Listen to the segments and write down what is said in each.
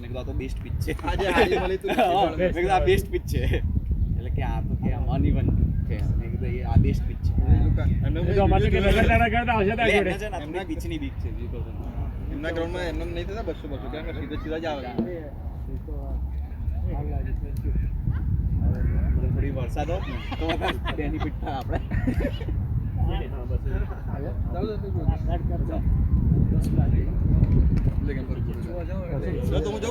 કીધું આ તો બેસ્ટ પિચ છે આજે હારી મળી તું મેં કીધું આ બેસ્ટ પિચ છે એટલે કે આ તો કે આમ અનઇવન છે મેં કીધું આ બેસ્ટ પિચ છે એમના પિચની બીક છે એમના ગ્રાઉન્ડમાં એમને નહીં થતા 200 કારણ કે સીધા જ આવે થોડી વરસાદ હોત ને તો બેનિફિટ થાય આપણે તો હું જો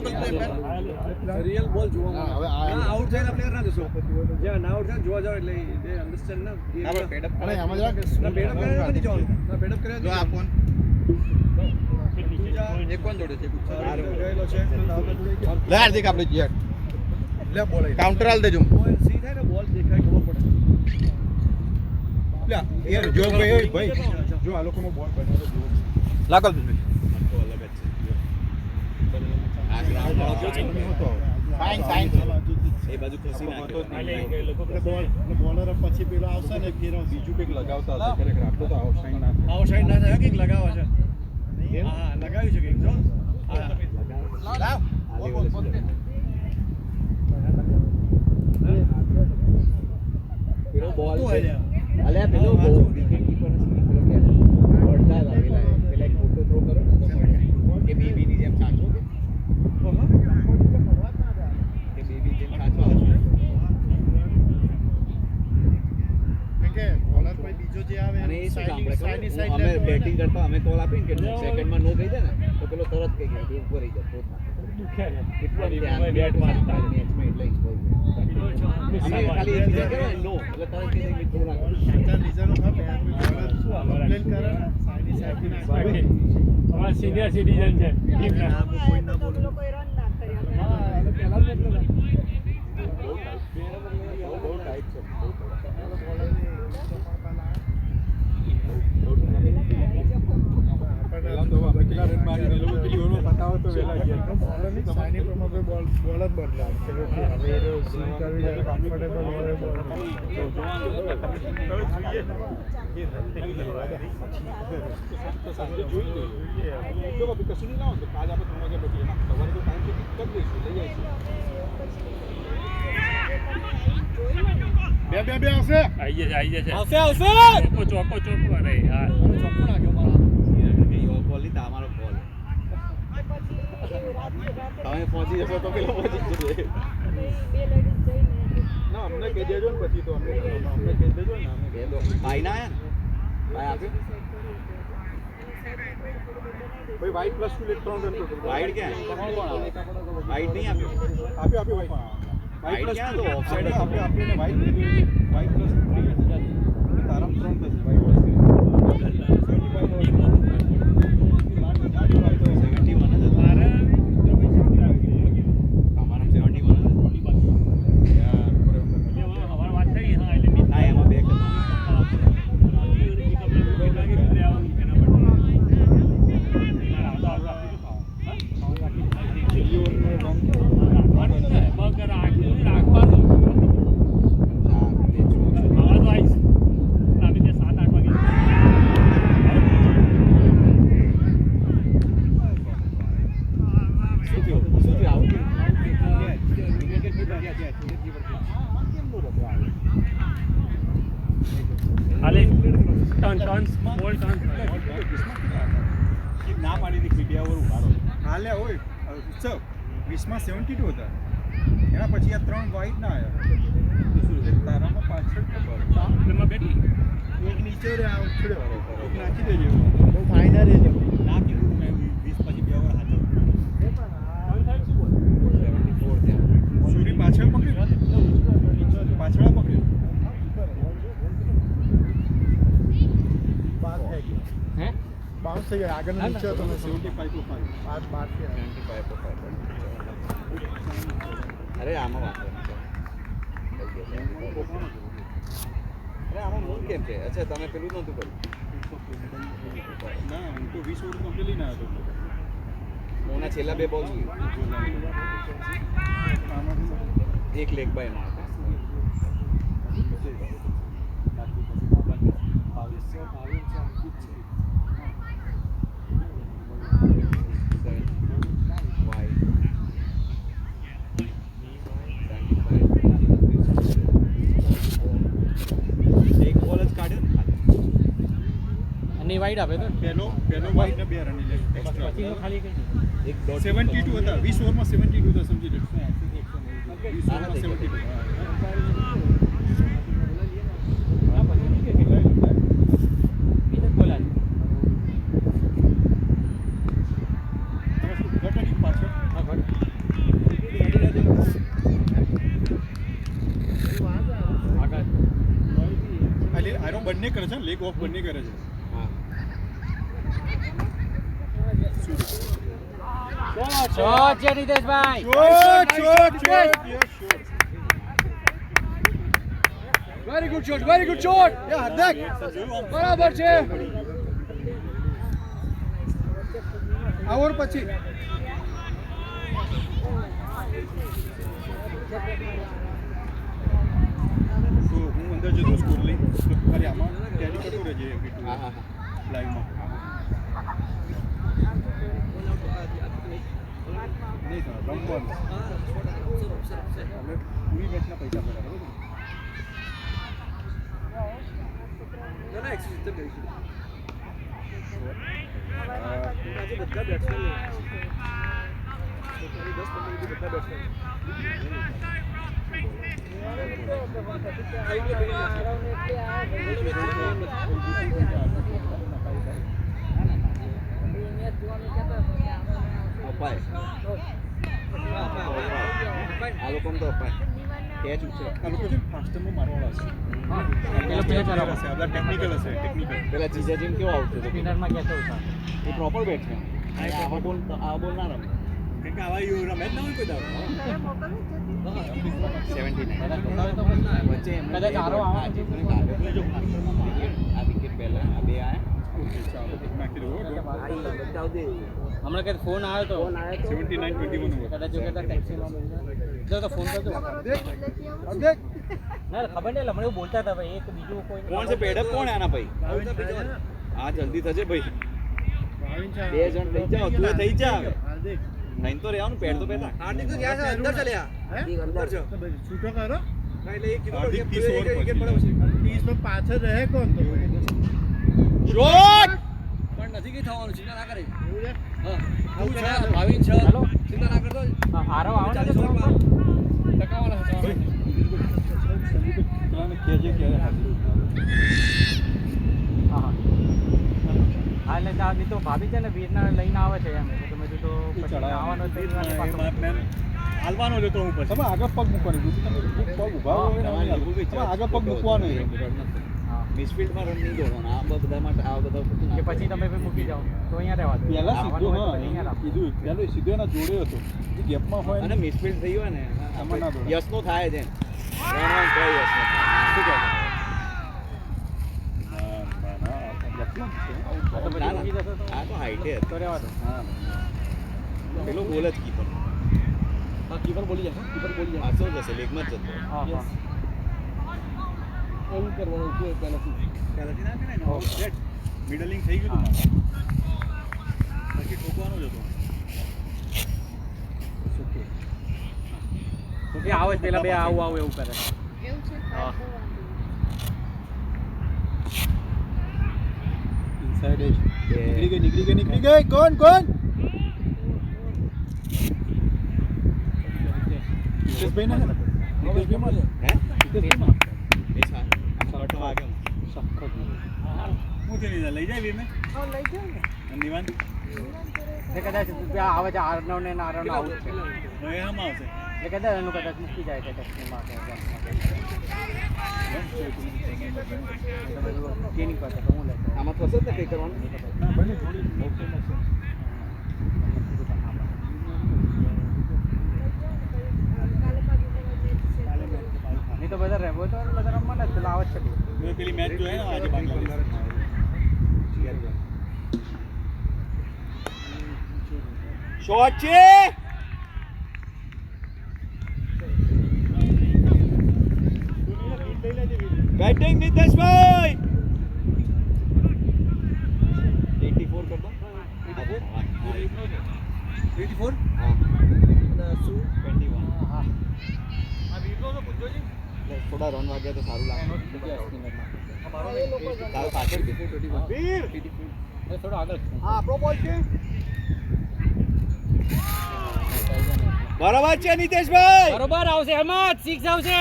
રિયલ બોલ જોવા હવે આઉટ સાઈડ પ્લેયર ના જશો જ્યાં ના આઉટ સાઈડ જોવા જાવ એટલે એ અન્ડરસ્ટેન્ડ ના પેડઅપ કરે આમાં જરાક પેડઅપ કરે નથી જવાનું પેડઅપ કરે જો આ ફોન એક કોણ જોડે છે ગયેલો છે લે હાર્દિક આપણે જીટ લે બોલ કાઉન્ટર આલ દેજો બોલ સી થાય ને બોલ દેખાય ખબર પડે લે યાર જો ભાઈ જો આ લોકોનો બોલ બનાવ્યો જો લાગલ તું આ ગ્રાઉન્ડ સાઈન સાઈન એ બાજુ ખસી નાખ્યો બોલર પછી પેલો આવશે ને ફેર બીજું કંઈક લગાવતા હશે ખરેખર આટલો તો આઉટસાઇડ ના આઉટ સાઈડ ના થાય કંઈક લગાવે છે હા લગાવ્યું છે કંઈક જો લાવ પેલો બોલ શું હોય અલ્યા પેલો વિકેટ કીપર પેલો કે પડતા લાવેલા પેલા એક ફોટો થ્રો કરો ને તો કે બેબીની જેમ સાચો કે બેબી જેમ સાચો કે બોલર કોઈ બીજો જે આવે અને એ શું કામ કરે સાઈડની ખબર? સાઈડ અમે બેટિંગ કરતા અમે કોલ આપીને કે સેકન્ડમાં નો કહી દે ને તો પેલો તરત કહી દે ઉપર રહી જાય કેટલું ધ્યાન બેટ મારતા મેચમાં એટલે ઇન્વોલ્વ અમે ખાલી એક બીજા કહે નો એટલે તરત કહી દે કે થોડા રીઝન ઓફ કમ્પ્લેન કરે સાઈડની સાઈડની અમારા સિનિયર સિટીઝન છે કોઈ ના બોલે કોઈ રન ના કર્યા બહુ ટાઈટ છે બોલર બદલાવ હવે સ્વિંગ કરવી જાય કમ્ફર્ટેબલ હોય બે બે બે આવશે આવી જશે ચોકો અરે યાર ચોખ્ખો નાખ્યો મારા યોર બોલ નહીં તમારો બોલ તમે પહોંચી જશો તો પેલો પહોંચી જશે બે લેડીઝ જઈને ના અમને કહી દેજો ને પછી તો અમને કહી દેજો ને અમે બે દો ભાઈ ના આયા ને ભાઈ આપ્યો ભાઈ white plus 2 electron run total wide ક્યાં વાઈડ નહીં આપ્યો આપ્યો ભાઈ વાઈડ ક્યાં તો ઓફસાઈડ આપીને વાઇટ પ્લસ 3 તારામ 3 થશે વાઇટ પ્લસ અમારે વાત થઈ હા એટલે ના એમાં બે ના પાડી દી મીડિયા ઓવર ઉભારો હાલે હોય ઉત્સવ 20માં 72 હતા એના પછી આ 3 વાઇટ ના આવ્યા તારામાં પાછળ ખબર એમાં બેઠી એક નીચે રે આ ઉછળે એક નાખી દેજો બહુ ફાઇનલ છે ના કીધું મેં 20 પછી બે ઓવર હાથો સૂરી પાછળ પકડ્યું પાછળ પકડ્યું બાદ થઈ ગયો હે બાઉન્સ થઈ ગયો આગળ નીચે હતો ને 75 to 5 બાદ બાદ થી 75 અરે આમાં વાંધો નહીં અરે આમાં મૂળ કેમ છે અચ્છા તમે પેલું નહોતું કર્યું ના હું તો 20 ઓવર કમ્પ્લીટ ના હતો મોના છેલ્લા બે બોલ એક લેગ બાય માં બે વાઇડ આપે તો પહેલો વાઇડ ને 2 રન એક્સ્ટ્રા પછી ખાલી કઈ 72 હતા 20 ઓવરમાં 72 હતા સમજી લો 20 ઓવરમાં 72 બીજા બોલા બંને કરે છે લેગ ઓફ બંને કરે છે શોટ છે નિતેશભાઈ વેરી ગુડ શોટ બરાબર છે આવર પછી હું અંદર જતો સ્કોર લઈ ખાલી આમાં ટેલી કરતો રહેજે લાઈવમાં નહીં થાય રમવાનું પૂરી મેચના પૈસા ભરા બરાબર આ લોકો તો કેચ ઉછે આ લોકો છે ફાસ્ટમાં મારવાળા છે ટેકનિકલ હશે પેલા જીજાજીને કેવો આવતો હતો સ્પિનરમાં કેતો હતા એ પ્રોપર બેટ્સમેન આ બોલ ના રમે કે આવા યુ રમે જ ન હોય કોઈ દાવ 79 વચ્ચે એમ કદાચ આરો આવવાનો જો આ વિકેટ પહેલા આ બે આયા ઓકે ચાલો નાખી દો હમણાં કઈ ફોન આવ્યો તો 79-21 કદાચ જો કહેતા ટેક્સીમાં જો તો ફોન કરજો ના ખબર નહીં હમણાં એવું બોલતા હતા ભાઈ એક બીજું કોઈ કોણ છે પેડઅપ કોણ આના ભાઈ આ જલ્દી થશે ભાઈ બે જણ થઈ જાઓ તું થઈ જા નહીં તો રહેવાનું પેડ તો પહેલા હાર્દિક 30 ઓવર પછી 30 માં પાછળ રહે કોણ તો શોટ પણ નથી કઈ થવાનું ચિંતા ના કરે હા આવું છે ભાવિન છે હાલો ચિંતા ના કરતો આરો આવવાનો છે ટકાવાના છે પેલાને કેજે ક્યારે હા એટલે ત્યાં તો ભાભી છે ને વીરના લઈને આવે છે એમ તમે તો પછી આવવાનો છે હાલવાનો લેતો હું પછી તમે આગળ પગ મૂકવાનું તમે પગ ઊભા હોય ને આગળ પગ મૂકવાનો મિડફિલ્ડમાં રન નહીં દોડવાના આ બધા માટે આ બધા કે પછી તમે મૂકી જાઓ તો અહીંયા રહેવા દો પહેલા સીધો કીધું પહેલો સીધો એના જોડે હતો એ ગેપમાં હોય અને મિડફિલ્ડ થઈ હોય ને આમાં ના દોડે યસનો થાય છે રન કોઈ યસનો થાય તો પછી મૂકી જશો તો આ તો હાઈટે તો રહેવા દો હા પેલો બોલ જ કીપર હા કીપર બોલી જશે પાછો જશે લેગમાં જ જતો હા હા એવું કરવાનું છે પહેલાથી ના કરે ને સેટ મિડલિંગ થઈ ગયું પછી ઠોકવાનું જ હતું ઓકે આવે જ પેલા બે આવું એવું કરે એવું છે હા ઇનસાઇડ એજ નીકળી ગઈ કોણ નિતેશભાઈ ના નિતેશભાઈ માં હે નિતેશભાઈ એ સા શોટ વાગે હું તે લઈ જાય વીરને હા લઈ જાઓ ને નિવાન એ કદાચ આવે છે આરનવ ને નારનવ આવું છે હવે આમાં આવશે એ કદાચ એનું કદાચ મૂકી જાય છે ટેક્સીમાં ટ્રેનિંગ કરતા તો હું લેતો આમાં થશે જ ને કંઈ કરવાનું ના બને થોડી ઓકે નથી કાલે પાછું નહીં તો બધા રહેવો તો બધા રમવાના જ પેલા આવે જ છે મેં પેલી મેચ જોઈ ને આજે બાંગ્લાદેશ શોટ છે બેટિંગ નિતેશભાઈ 84 કર દો 84 હા શું 21 હા આ વીરનો તો પૂછો જી થોડા રન વાગ્યા તો સારું લાગે તારો પાછળ કે વીર થોડો આગળ આ આપણો બોલ છે બરાબર છે નીતેશભાઈ બરોબર આવશે હેમંત 6 આવશે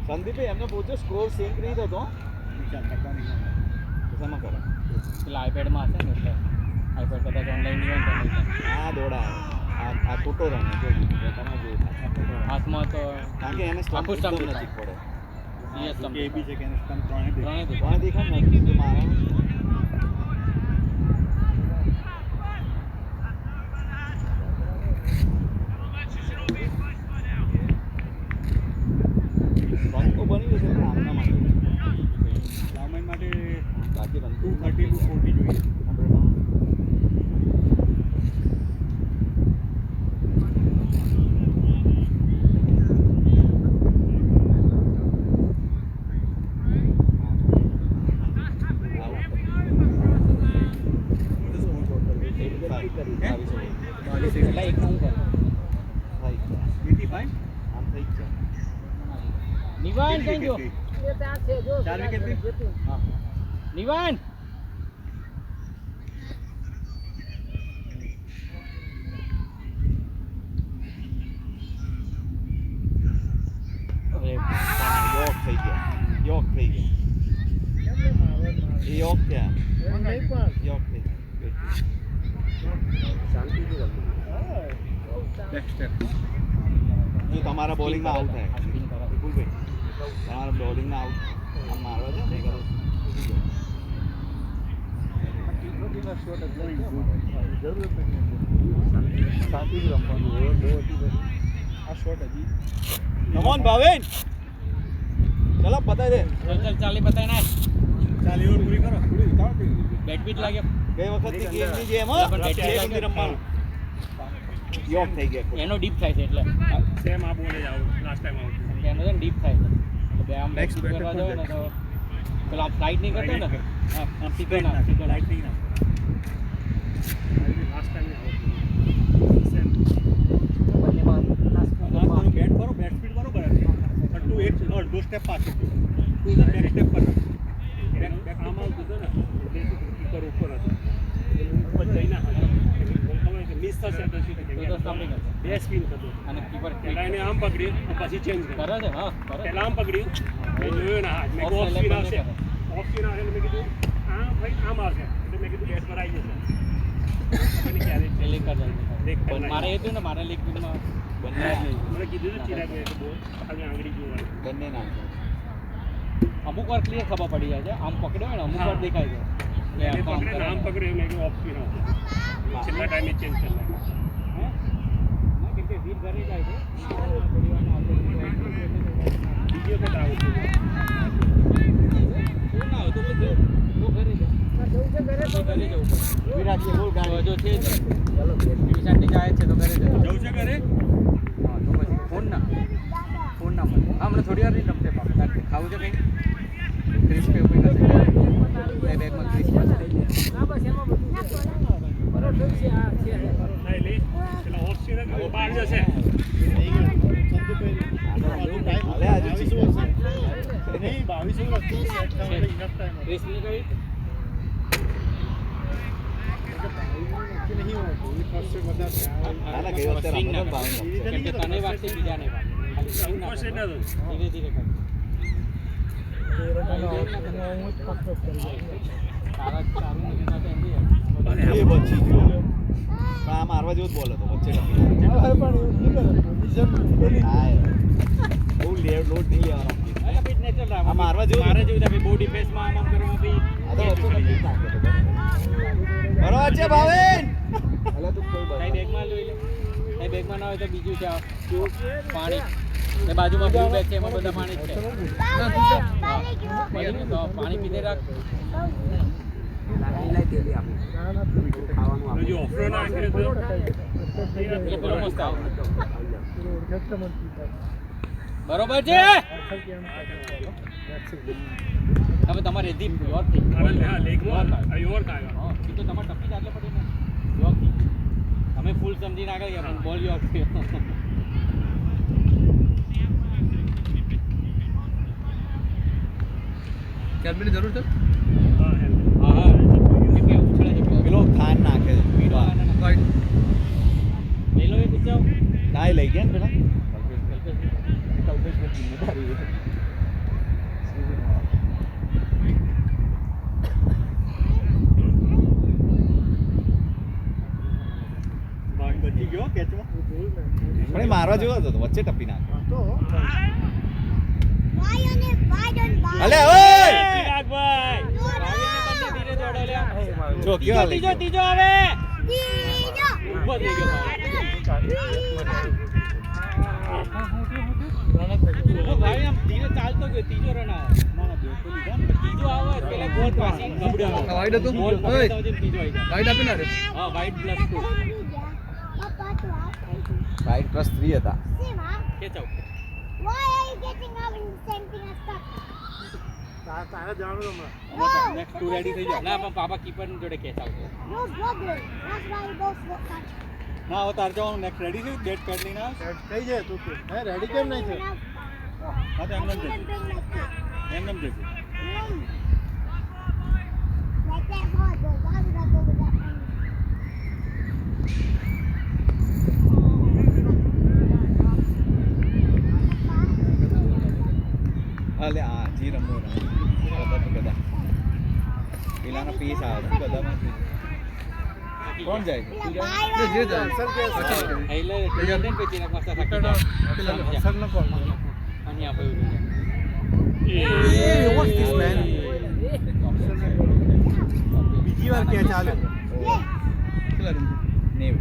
સંદીપભાઈ એમને પૂછો સ્કોર સિંક નહીં થતો શેમાં કરે પેલા આઈપેડમાં હશે ને એટલે આઈપેડ કદાચ ઓનલાઈન નહીં હોય તો આ દોડા આ ટોટો રમે જો તમે જોયું હાથમાં તો કારણ કે એને આખું સ્ટમ્પ stump નજીક પડે ડીએસ કે એ બી છે કે એને સ્ટમ્પ ત્રણે દે ત્રણે કોણે દેખાય ને કીધું મારા રન તો બની જશે પણ આમના માટે સામાન માટે બાકી રન 230 to 40 જોઈએ એટલે એક હું કરું 85 આમ થઈ જ જાય નિવાન થેન્ક યુ એ ત્યાં છે જો 4 વિકેટ થી જેતું. હા નિવાન અરે યોક થઈ ગયા યોક થઈ ગયા એમને મારો જ મારો. એ યોક થયા એમ નહીં પણ. યોક થઈ ગયા શાંતિથી રમવું બહુ સારું. બેક સ્ટેપ જો તમારા બોલિંગમાં આઉટ થાય સ્પિન કરો વિપુલભાઈ તમારા બોલિંગમાં આઉટ આમ મારવા છે ને એ કરો આ શોટ હજી કમોન ભાવેન ચલો પતાઈ દે ચાલ ચાલી બતાય ના 40 ઓવર પૂરી કરો પૂરી ઉતાવળ કરી દીધી. બેટ બીટ લાગે ગઈ વખતની ગેમની જેમ હો પણ એક બેટ સુધી રમવાનું યોક થઈ ગયા એનો ડીપ થાય છે એટલે સેમ આ બોલે જ આવું લાસ્ટ ટાઈમ આવું એનો છે ને ડીપ થાય છે એટલે આમ Next બેક કરવા જાવ ને તો પેલા આમ સ્લાઇડ નહીં કરતો ને હા આમ સીધો ના સીધો ના લાઈટ નહીં ના લાસ્ટ ટાઈમ આવું સેમ બંનેમાં તમારું બેટ કરો બેટ સ્પીડ કરો બરાબર પણ તું એક અડધો સ્ટેપ પાછળ તું બેક સ્ટેપ પર આમાં કીધું ને કીપર ઉપર હતો ઉપર જઈને ખબર કે મિસ થશે તો શું તો થશે સ્ટમ્પિંગ હશે બે સ્પિન કરતો અને કીપર પહેલા એને આમ પકડ્યું પછી ચેન્જ કર્યું કરે છે હા કરે પહેલા આમ પકડ્યું મેં જોયું ને હાથ મેં Off ઓફ એટલે સ્પિન આવશે બંને ઓફ સ્પિન આવશે એટલે મેં કીધું આ ભાઈ આમ આવશે એટલે મેં કીધું બેટ પર આવી જશે મને ક્યારે એ લીક કરી લીક કરી પણ મારે એ હતું ને મારે લીક બીકમાં બંને મને કીધું હતું ચિરાગ ભાઈ કે બોલ ખાલી આંગળી જોવાની બંને નામ અમુક વાર ક્લિયર ખબર પડી જાય છે આમ પકડ્યો હોય ને અમુક વાર દેખાય છે કે એને આ કામ પકડે કરે આમ પકડે મેં કીધું ઓફ સ્પિન આવશે છેલ્લા ટાઈમે ચેન્જ કરી નાખ્યું હા કેમ કે વીર ઘરે જાય છે થોડી વારમાં આવશે બીજી વખત આવું છું શું ના હોય તો બધું ઘરે જાય આ જવું છે ઘરે તો ઘરે જવું પડે વિરાટ કે બોલ તો ગાડી જો છે જ નિશાનથી જાય છે તો ઘરે જવું જવું છે ઘરે હા તો પછી ફોન ના મળે હા હમણાં થોડી વાર નહીં રમશે બાપ કારણ કે ખાવું છે કંઈ ક્રિસ્પ કે કંઈ નથી બે બેગમાં ક્રિસ્પ ના બસ એમાં બધું છે. બરોબર છે આ છે નહીં લઈ પેલા ઓફ સ્પિન બહાર જશે હાલે આજે નહીં 22 ઓવર હતું સેટ થવા માટે ઇનફ ટાઈમ હતો ક્રિસ્પની કઈ નહીં હોતું એ ફર્સ્ટ વધારે ના ના ગઈ વખતે સ્વિંગ ના રમતો કરે. ભાવેન કેમ કે તને વાગશે બીજા નહીં વાગે ખાલી સ્વિંગ ના ફર્સ્ટ કરે. એટલે હતું ધીરે ધીરે કર તારા તારું નથી થતું એમ બી એ બચી ગયો પણ આ મારવા જેવો જ બોલ હતો વચ્ચે ટકી હા બહુ લોડ નહીં લેવાનો એટલે બી નેચરલ આ મારવા જેવું મારે જેવું થાય બહુ ડિફેન્સમાં આમ કરવામાં બી આ તો વચ્ચે ટકી બરાબર છે ભાવેન અલા તું કોઈ તારી બેગમાં લઈ લે તારી બેગમાં ના હોય તો બીજું છે આ પાણી એ બાજુમાં બ્લુ બેગ છે એમાં બધા પાણી જ છે હા. તો પાણી પીધે રાખ જો ઓફરો નાખે તો એટલે પેલો મસ્ત આવે. બરોબર છે હવે તમારે દીપ યોર થઈ અરે હા લેગ બોલ યોર કાયો હા એ તો તમારે ટપી જ આટલે પડી ને યોર થઈ તમે ફૂલ સમજીને આગળ ગયા પણ બોલ યોર થઈ કેલ્બીની જરૂર છે હા હા હા કેમ કે ઉછળે છે પેલો ખાન નાખે છે પીડો રાઈટ લઈ લો એ પૂછાવ ના એ લઈ ગયા ને પેલા બચી ગયો કેચમાં પણ એ મારવા જેવો હતો વચ્ચે ટપી નાખ્યો અલે ઓય ચિરાગભાઈ ધીરે દોડો લ્યા જો કેવા લઈ ગયો ત્રીજો આવે ઊભો થઈ ગયો ભાઈ આમ ધીરે ચાલતો ગયો ત્રીજો રન આવે ત્રીજો આવે પેલા ગોલ પાસી ગબડ્યો વાઈડ હતું ગોલ ઓય ત્રીજો આવી જાય વાઈડ આપી ના રે હા વાઈડ +2 રાઈટ +3 હતા ખેંચાવ નેક્સ્ટ 2 રેડી થઈ જાય ના પણ પાપા કીપર જોડે ખેંચાવતો ના હવે તાર જવાનું નેક્સ્ટ રેડી છે બેટ પેડ લઈને આવ થઈ જાય તું હે રેડી કેમ નહીં છે હા તો એમને જશે એમને જશે અલે આ જી રમો ગદા પેલાનો પીસ આવે છે ગદામાંથી કોણ જાય છે તું જાય જે જાય સર કે એટલે જલ્દી પેચી નાખ મસ્ત થાકી જાય સર નો કોલ અને આ પડ્યું what's this, man? બીજી વાર કે ચાલે કેટલા રન 90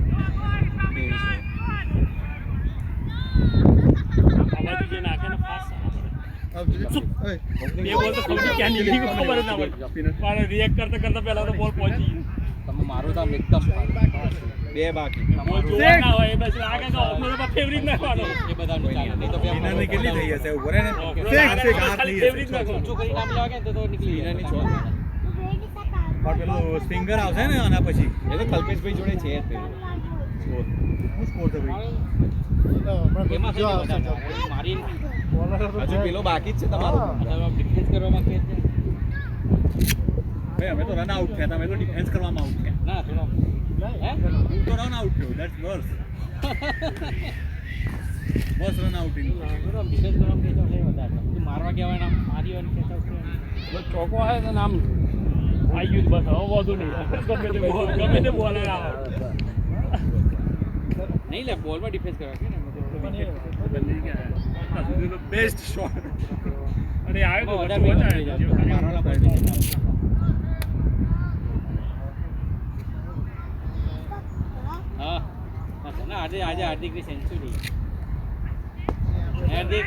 આ બાજુ જે નાખે ને ફાસ્ટ બે બોલ તો ખબર ક્યાં નીકળી ગયો ખબર જ ના પડી મારે રિએક્ટ કરતા કરતા પહેલા તો બોલ પહોંચી ગયો તમે મારું તો આમ એકદમ બે બાકી બોલ જોવા ના હોય બસ આગળ તો ઓપનર પર ફેવરિટ નાખવાનો એ બધા ચાલે નહીં તો વિનરની કેટલી થઈ હશે ઉભો રહે ને ખાલી ફેવરિટ નાખો ઊંચું કરી નામ લેવા ગયા ને તો નીકળી વિનરની જાય છ પણ પેલું સ્પિંગર આવશે ને આના પછી એ તો કલ્પેશભાઈ જોડે છે જ પેલું શું સ્કોર છે ભાઈ એમાં થઈ ગયું બધા મારી હજુ પેલો બાકી જ છે તમારો ડિફેન્સ કરવામાં કે છે ભાઈ અમે તો રન આઉટ થયા તમે તો ડિફેન્સ કરવામાં આઉટ થયા ના થોડો હે હું તો રન આઉટ થયો ધેટ્સ વર્સ બસ રન આઉટ ઇન થોડો ડિફેન્સ કરવામાં કે છે વધારે તું મારવા ગયા હોય ને મારી હોય ને કે ચોકો આવે તો નામ આવી ગયું બસ હવે વધુ નહીં ગમે તે બોલ આવે નહીં લે બોલમાં ડિફેન્સ કરવા કે ને બેસ્ટ શોટ અને આવ્યો તો વધારે વચ્ચે થઈ જાય. મારવાના હા ના આજે હાર્દિકની સેન્ચુરી હાર્દિક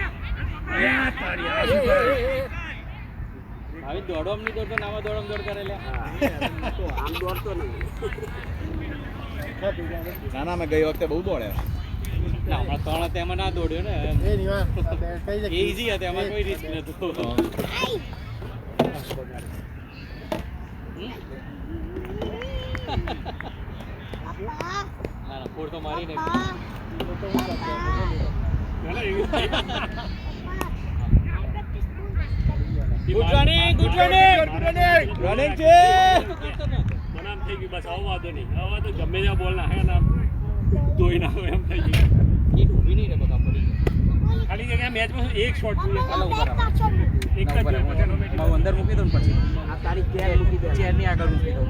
આવી દોડમ નહીં દોડતો નામાં દોડમ દોડ કરે લે આમ દોડતો નહીં ના ના મેં ગઈ વખતે બહુ દોડ્યા ના હમણાં 3 હતા એમાં ના દોડ્યો ને એ ઈઝી હતા એમાં કોઈ રિસ્ક નતું ના ફોર તો મારી ને ગુડ રનિંગ રનિંગ છે બનામ થઈ ગયું બસ આવો વાંધો નહીં હવે તો ગમે ત્યાં બોલ નાખે ને ધોઈ નાખો એમ થઈ ગયું એ ઊભી નહીં રે બકા પડી ખાલી જગ્યા મેચમાં એક શોટ જોઈએ ચાલો ઉપર આવો એક જ હું અંદર મૂકી દઉં ને પછી આ તારી ચેર મૂકી દે ચેર ની આગળ મૂકી દઉં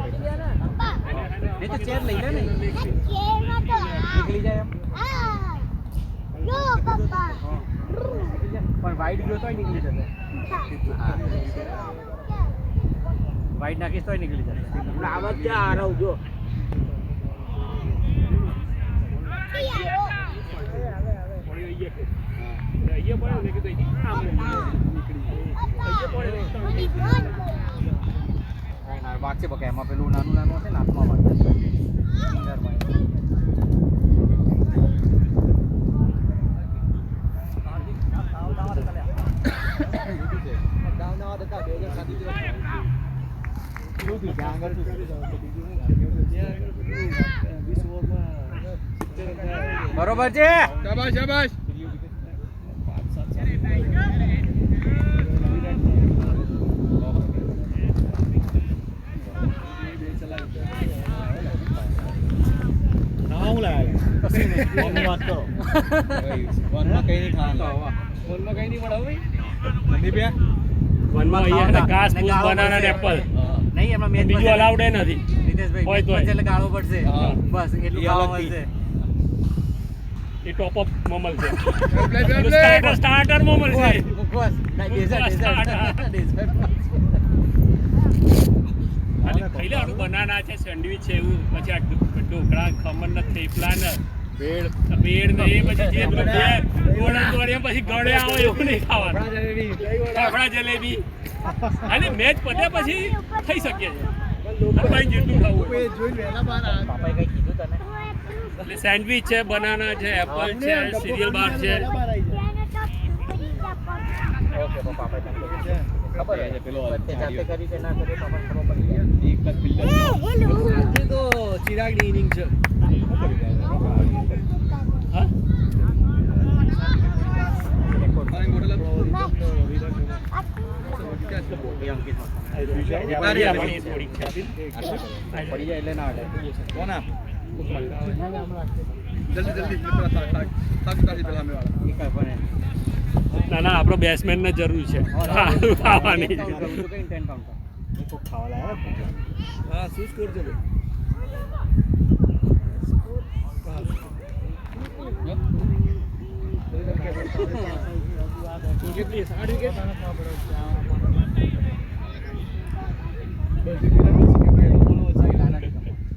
નહીં તો ચેર લઈ લે ને નીકળી જાય એમ પણ વાઈડ ગયો તોય નીકળી જશે વાઈડ નાખીશ તોય નીકળી જશે આવત ક્યાં આરવ જો વાગશે બકા એમાં પેલું નાનું નાનું હશે ને હાથમાં વાગશે ફિંગરમાં બરોબર છે શાબાશ શાબાશ વાત કરો વનમાં કઈ નહીં ખાવાનું ફોનમાં કઈ નહીં મળે ભાઈ સંદીપ વનમાં અહીંયા ઘાસ ફૂસ બનાના ને એપલ નહીં એમાં મેચ બીજું અલાઉડ નથી રીતેશભાઈ હોય તોય. મેચ એટલે ગાળો પડશે હા. બસ એટલું એ ખાવા અલગથી. મળશે એ ટોપ અપ મોમલ છે પ્લે સ્ટાર્ટર મોમલ છે મુખવાસ ડેઝર્ટ અને ખાઈ લેવાનું બનાના છે સેન્ડવિચ છે એવું પછી આ ઢોકળા ખમણ ને થેપલા ને બેડ ને એ પછી જે પેલું ગોળા દોડ્યા પછી ગળે આવે એવું નહીં ખાવાનું ફાફડા જલેબી અને મેચ પત્યા પછી થઈ શકે છે ભાઈ જેટલું ખાવું હોય. પાપાએ કઈ કીધું તને એટલે સેન્ડવિચ છે બનાના છે એપલ છે સિરિયલ બાર છે ઓકે તો પાપાએ તને કીધું ખબર છે પેલો તે જાતે કરી કે ના કરી પાપાને ખબર પડી જાય એક જ ફિલ્ડર આજે તો ચિરાગની ઇનિંગ છે હા એ અંકિત પડી જાય એટલે ના હટે કોણ આપ જલ્દી જલ્દી મિત્ર થાક ઉતારી પેલા અમે વાળા એ કઈ પણ ના ના આપણો બેટ્સમેન ને જરૂર છે ખાવાની કઈ 10 કાઉન્ટ હા શું સ્કોર છે ભાઈ કેટલી 60 વિકેટ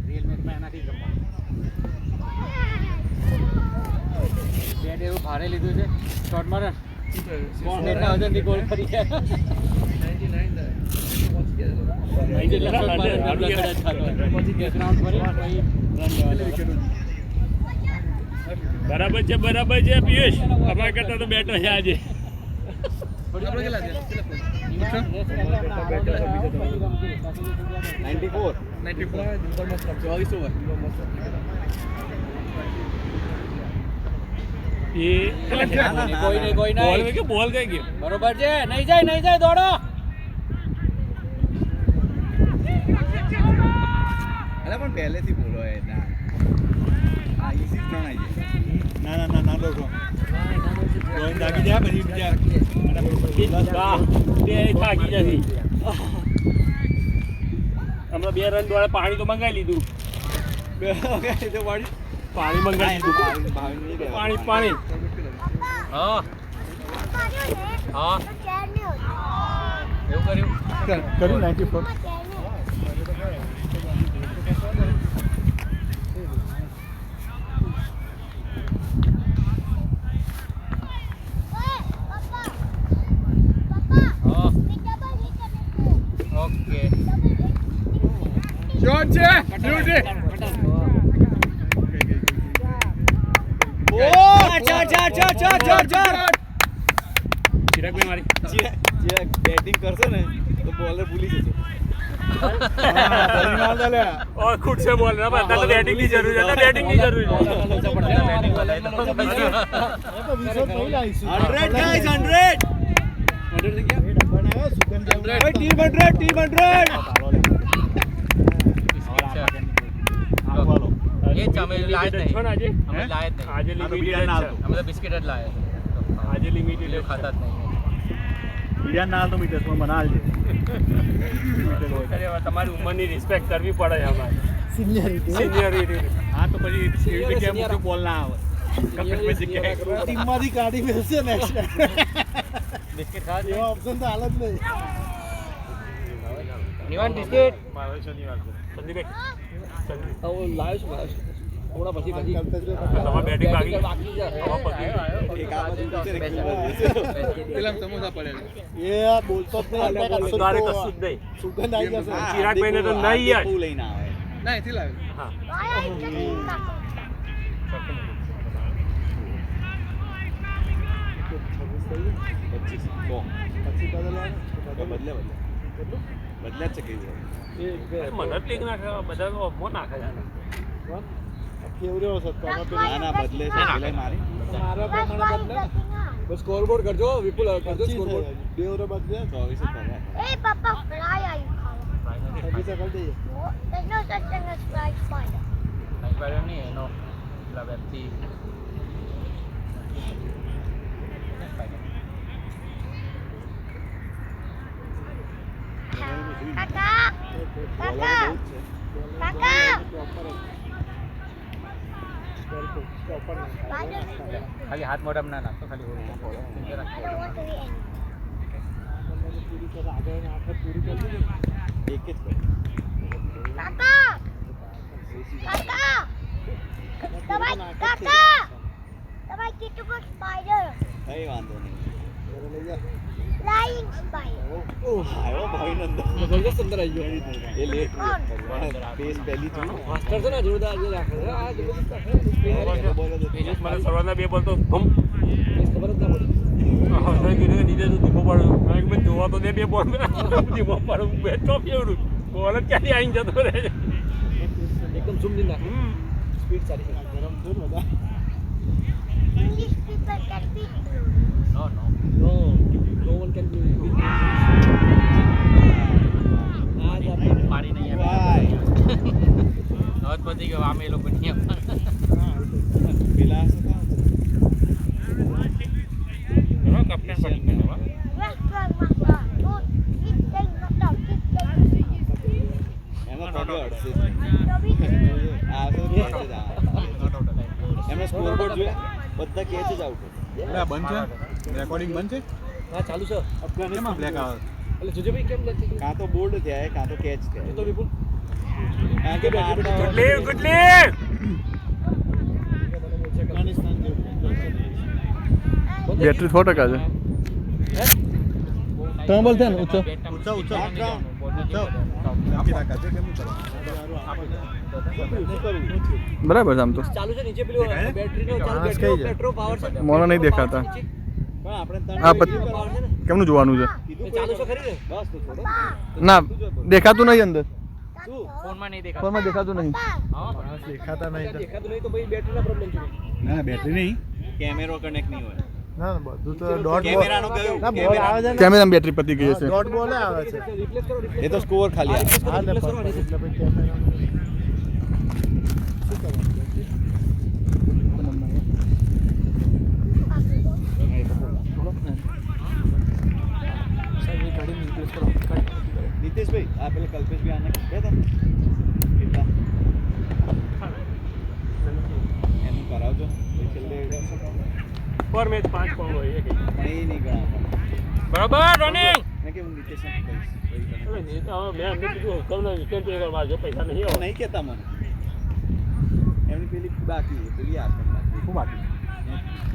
રિયલ મેચમાં એનાથી જ રમવાનું બેટ એવું ભારે લીધું છે શોર્ટ મારે નેટના વજનથી ગોલ કરી ગયા જેટલા શોટ મારે એટલા કદાચ થતો હોય. પછી એક રાઉન્ડ ફરી પછી રન લેવા બરાબર છે પિયુષ અમારા કરતા તો બેટર છે આજે આપણે કેટલા છે 24 ઓવર એ કોઈ નહીં કે બોલ કઈ ગયો બરોબર છે નહીં જાય દોડો અરે પણ પહેલેથી બોલો એ ના આ ઈસી ત્રણ આવી જાય ના દોડો ગોવિંદ આગી જાય પછી બીજા બે થાકી જતી હમણાં 2 રન દ્વારા પાણી તો મંગાવી લીધું પાણી મંગાવી લીધું પાણી હા એવું કર્યું 94 ઓકે શોટ છે બ્યુટી ચિરાગભાઈ મારી બેટિંગ કરશે ને તો બોલર ભૂલી જશે और खुद से बोल रहा है तो बैटिंग की जरूरत है बैटिंग की जरूरत है 100 guys 100 टीम 100 ये અમે લાયત નહીં છો ને આજે અમે લાયત નહીં આજે લિમિટેડ છે અમે તો બિસ્કિટ જ લાયા આજે લિમિટેડ છે ખાતા જ નહીં બીજા ના તો મીટર્સમાં બનાલ છે અરે વાહ, તમારી ઉંમરની રિસ્પેક્ટ કરવી પડે છે અમારે સિનિયરિટી હા તો પછી એવી જગ્યાએ મોટો બોલ ના આવે ટીમમાંથી કાઢી મેળશે નેક્સ્ટ બિસ્કિટ ખાવા એવો ઓપ્શન તો હાલ જ નહીં નિવાન બિસ્કિટ સંદીપભાઈ લાવ્યો છું થોડા પછી પછી તમારે બેટિંગ બાકી બાકી છે હવે પતી ગયું. એક આ બાજુ છે ને એક પેલા સમોસા પડેલા એ બોલતો જ નહીં તારે કશું જ નહીં. સુગંધ આવી જશે ચિરાગભાઈને તો નહીં યાર. બહુ લઈને આવે ના એથી લાવે હા. પછી બદલે જ છે કઈ મને ટીક નાખે બધા તો મો નાખે છે કેવડ્યો છે તમે ના ના બદલે છે પેલા મારી મારા પ્રમાણે બદલે બસ સ્કોરબોર્ડ કરજો વિપુલ કરજો સ્કોરબોર્ડ બે ઓવર બદલે 24 કર્યા Hey, Papa, fly are you calling? છવ્વીસ કરી દઈએ There's no such thing as fly spider. નહીં એનો પેલા વેબથી Kakak! Kakak! Kakak! Spider. ખાલી હાથ મોઢામાં ના નાખતો ખાલી I don't want to eat any. પૂરી કરે આગળ ને આખર પૂરી કરી દીધી એક જ કર્યું Kakak! Kakak! Kakak! Давай kita buat spider. કઈ વાંધો નહીં ઘરે લઈ જા Flying spider. આવ્યો ભાઈનંદ જબરદસ્ત અંદર આવી ગયો એ લેટ પેસ પહેલી જોયું માસ્ટર છે ને જોરદાર જે રાખે છે આ જબરદસ્ત રાખે મને સર્વાના બે બોલ તો ધમ ખબર જ ના પડી નીચે તો ધીમો પાડું મેં જોવા તો દે બે બોલ ધીમો પાડું બેઠો કેવડું બોલ જ ક્યાંથી આવીને જતો રહે છે એકદમ ઝૂમ દીન નાખે સ્પીડ સારી છે ગરમ છે ને બધા English people can beat you. No no no no one can be આ જ આપણે પાડી નહીં વાય હવે પતી ગયો આમે એ લોકો નહીં પેલા કપને પડી ગયો Restaurant master. Good. Keep saying not down. Keep saying. એમાં થોડો અડશે Dobby. આ તો એમણે સ્કોરબોર્ડ જોયા બધા કેચ જ આઉટ એટલે આ બંધ છે રેકોર્ડિંગ બંધ છે હા ચાલુ છે કેમાં બ્લેક આવે એટલે જોજો ભાઈ કેમ લખી કાં તો બોલ્ડ થયા કાં તો કેચ તો થયા વિપુલ કારણ કે મારતા ગુડલી ગુડલી અફઘાનિસ્તાન જેવું બેટરી 100% છે તમે બોલ છે ને ઊંચો બરાબર છે આમ તો ચાલુ છે નીચે પેલું બેટરી નો ચાલુ બેટરી પેટ્રોલ પાવર છે મોના નહીં દેખાતા પણ આપણે આ પાવર છે ને કેમનું જોવાનું છે કીધું એ ચાલુ છે ખરી ને બસ તો થોડો ના દેખાતું નહીં અંદર ફોનમાં નહીં દેખાતું ફોનમાં દેખાતું નહીં દેખાતું નહીં તો ભાઈ બેટરીનો પ્રોબ્લેમ છે ના બેટરી નહીં કેમેરો કનેક્ટ નહીં હોય ના બધું તો ડોટ કેમેરાનો ગયું ના બોલ આવે છે કેમેરામાં બેટરી પતી ગઈ છે ડોટ બોલ આવે છે રિપ્લેસ કરો એ તો સ્કોર ખાલી આવે હા એટલે પછી કેમેરા નીતેશભાઈ આ પેલા કલ્પેશભાઈ આને કીધા હતા એનું કરાવજો એ છેલ્લે પર મેચ 5 પોઈન્ટ હોય એક પણ એ નહીં ગણા બરાબર રનિંગ મેં કે હું નીતેશને કહીશ મેં એમને કીધું તમને વિકેટ પે કરવા જો પૈસા નહીં તો આવે નહીં કહેતા મને એમની પેલી બાકી પેલી આ શું બાકી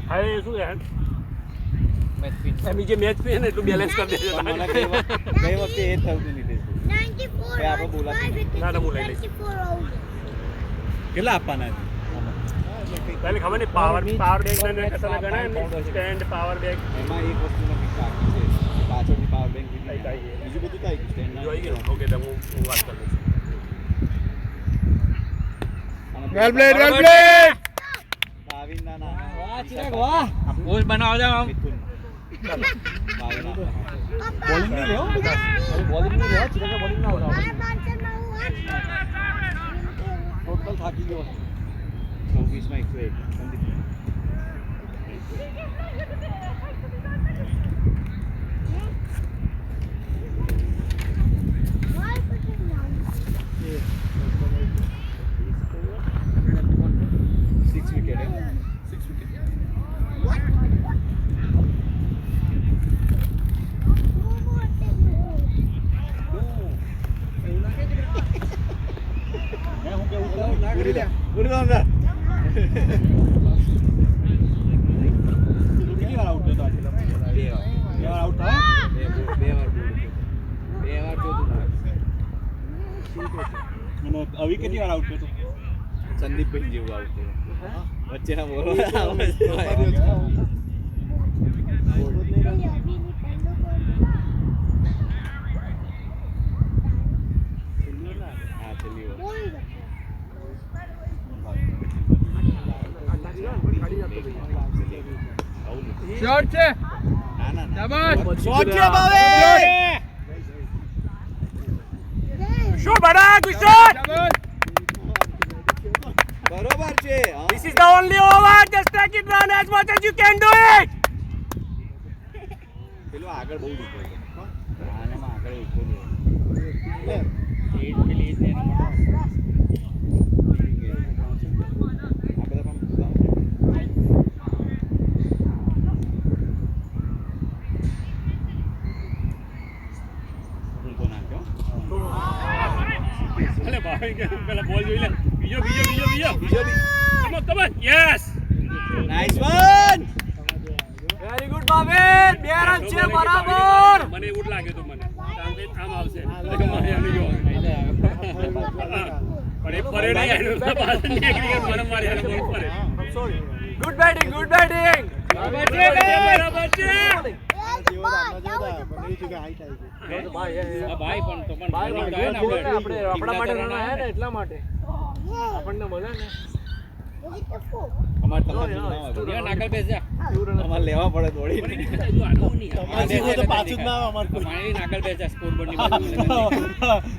હા એ શું યાર મેચ ફિટ એમની જે મેચ પે ને એટલું બેલેન્સ કરી દેજો મને ગઈ વખતે એ જ થયું હતું નીતેશભાઈ 94 આપણે બોલાતું runs, ના, ના, બોલાય નહીં. 94 over. કેટલા આપવાના પહેલે ખબર નહીં પાવર બેંક ને કસાને ગણાય ને સ્ટેન્ડ પાવર બેંક એમાં એક વસ્તુ નથી બાકી છે પાછળથી પાવર બેંક બીજું બધું તો આવી ગયું જોઈ ગયો ઓકે તો હું વાત કરું વેલ પ્લેડ ભાવિન ના ના વાહ ચિરાગ વાહ પોસ્ટ બનાવો જાવ આમ મિથુન ભાવિન બોલિંગ નહીં લેવો બોલિંગ નહીં લેવો ચિરાગ બોલિંગ ના આવડે ટોટલ થાકી ગયો 24 માં 101 6 વિકેટ 6 વિકેટ પૂરી દે અંદર કેટલી વાર આઉટ થયો આજે? 2 વાર. 2 વાર આઉટ થયો? 2 વાર બોલ. 2 વાર ચોથું. અને અવી કેટલી વાર આઉટ થયો? સંદીપભાઈ જેવું આવતું વચ્ચેના બોલો હા છેલ્લી વાર. શોટ છે ના ના ના. શાબાશ શોટ છે ભાવેશ. શું બડા ગુસ્સોટ બરોબર છે હા. This is the only over. Just take it, run as much as you can do it. પેલો આગળ બહુ દુખો છે આનામાં આગળ ઉભો છે આ બધા પણ ઊંધો નાખ્યો. અલે ભાઈ કે પેલા બોલ જોઈ લે. બીજો. બીજો બી. Come on. Yes. Nice one. Very good Bhavesh 2 run છે બરાબર મને એવું જ લાગ્યું હતું મને. આમ આવશે. મારે આને જો. પણ એ પરેડ આયા એનું પાછળ નીકળી ગયો. મને મારી આને બોલ પડે. ગુડ બેટિંગ બરાબર છે. ભાઈ પણ તો પણ આપણે આપણા માટે રન આયા ને એટલા માટે આપણને મળે ને અમાર તમારે ના આવે. નાકલ બેસ જા અમારે લેવા પડે દોડી. પાછું જ ના આવે અમારે કોઈ. ફાઇનલી નાકલ બેસ જા સ્કોર બોર્ડ ની બાજુ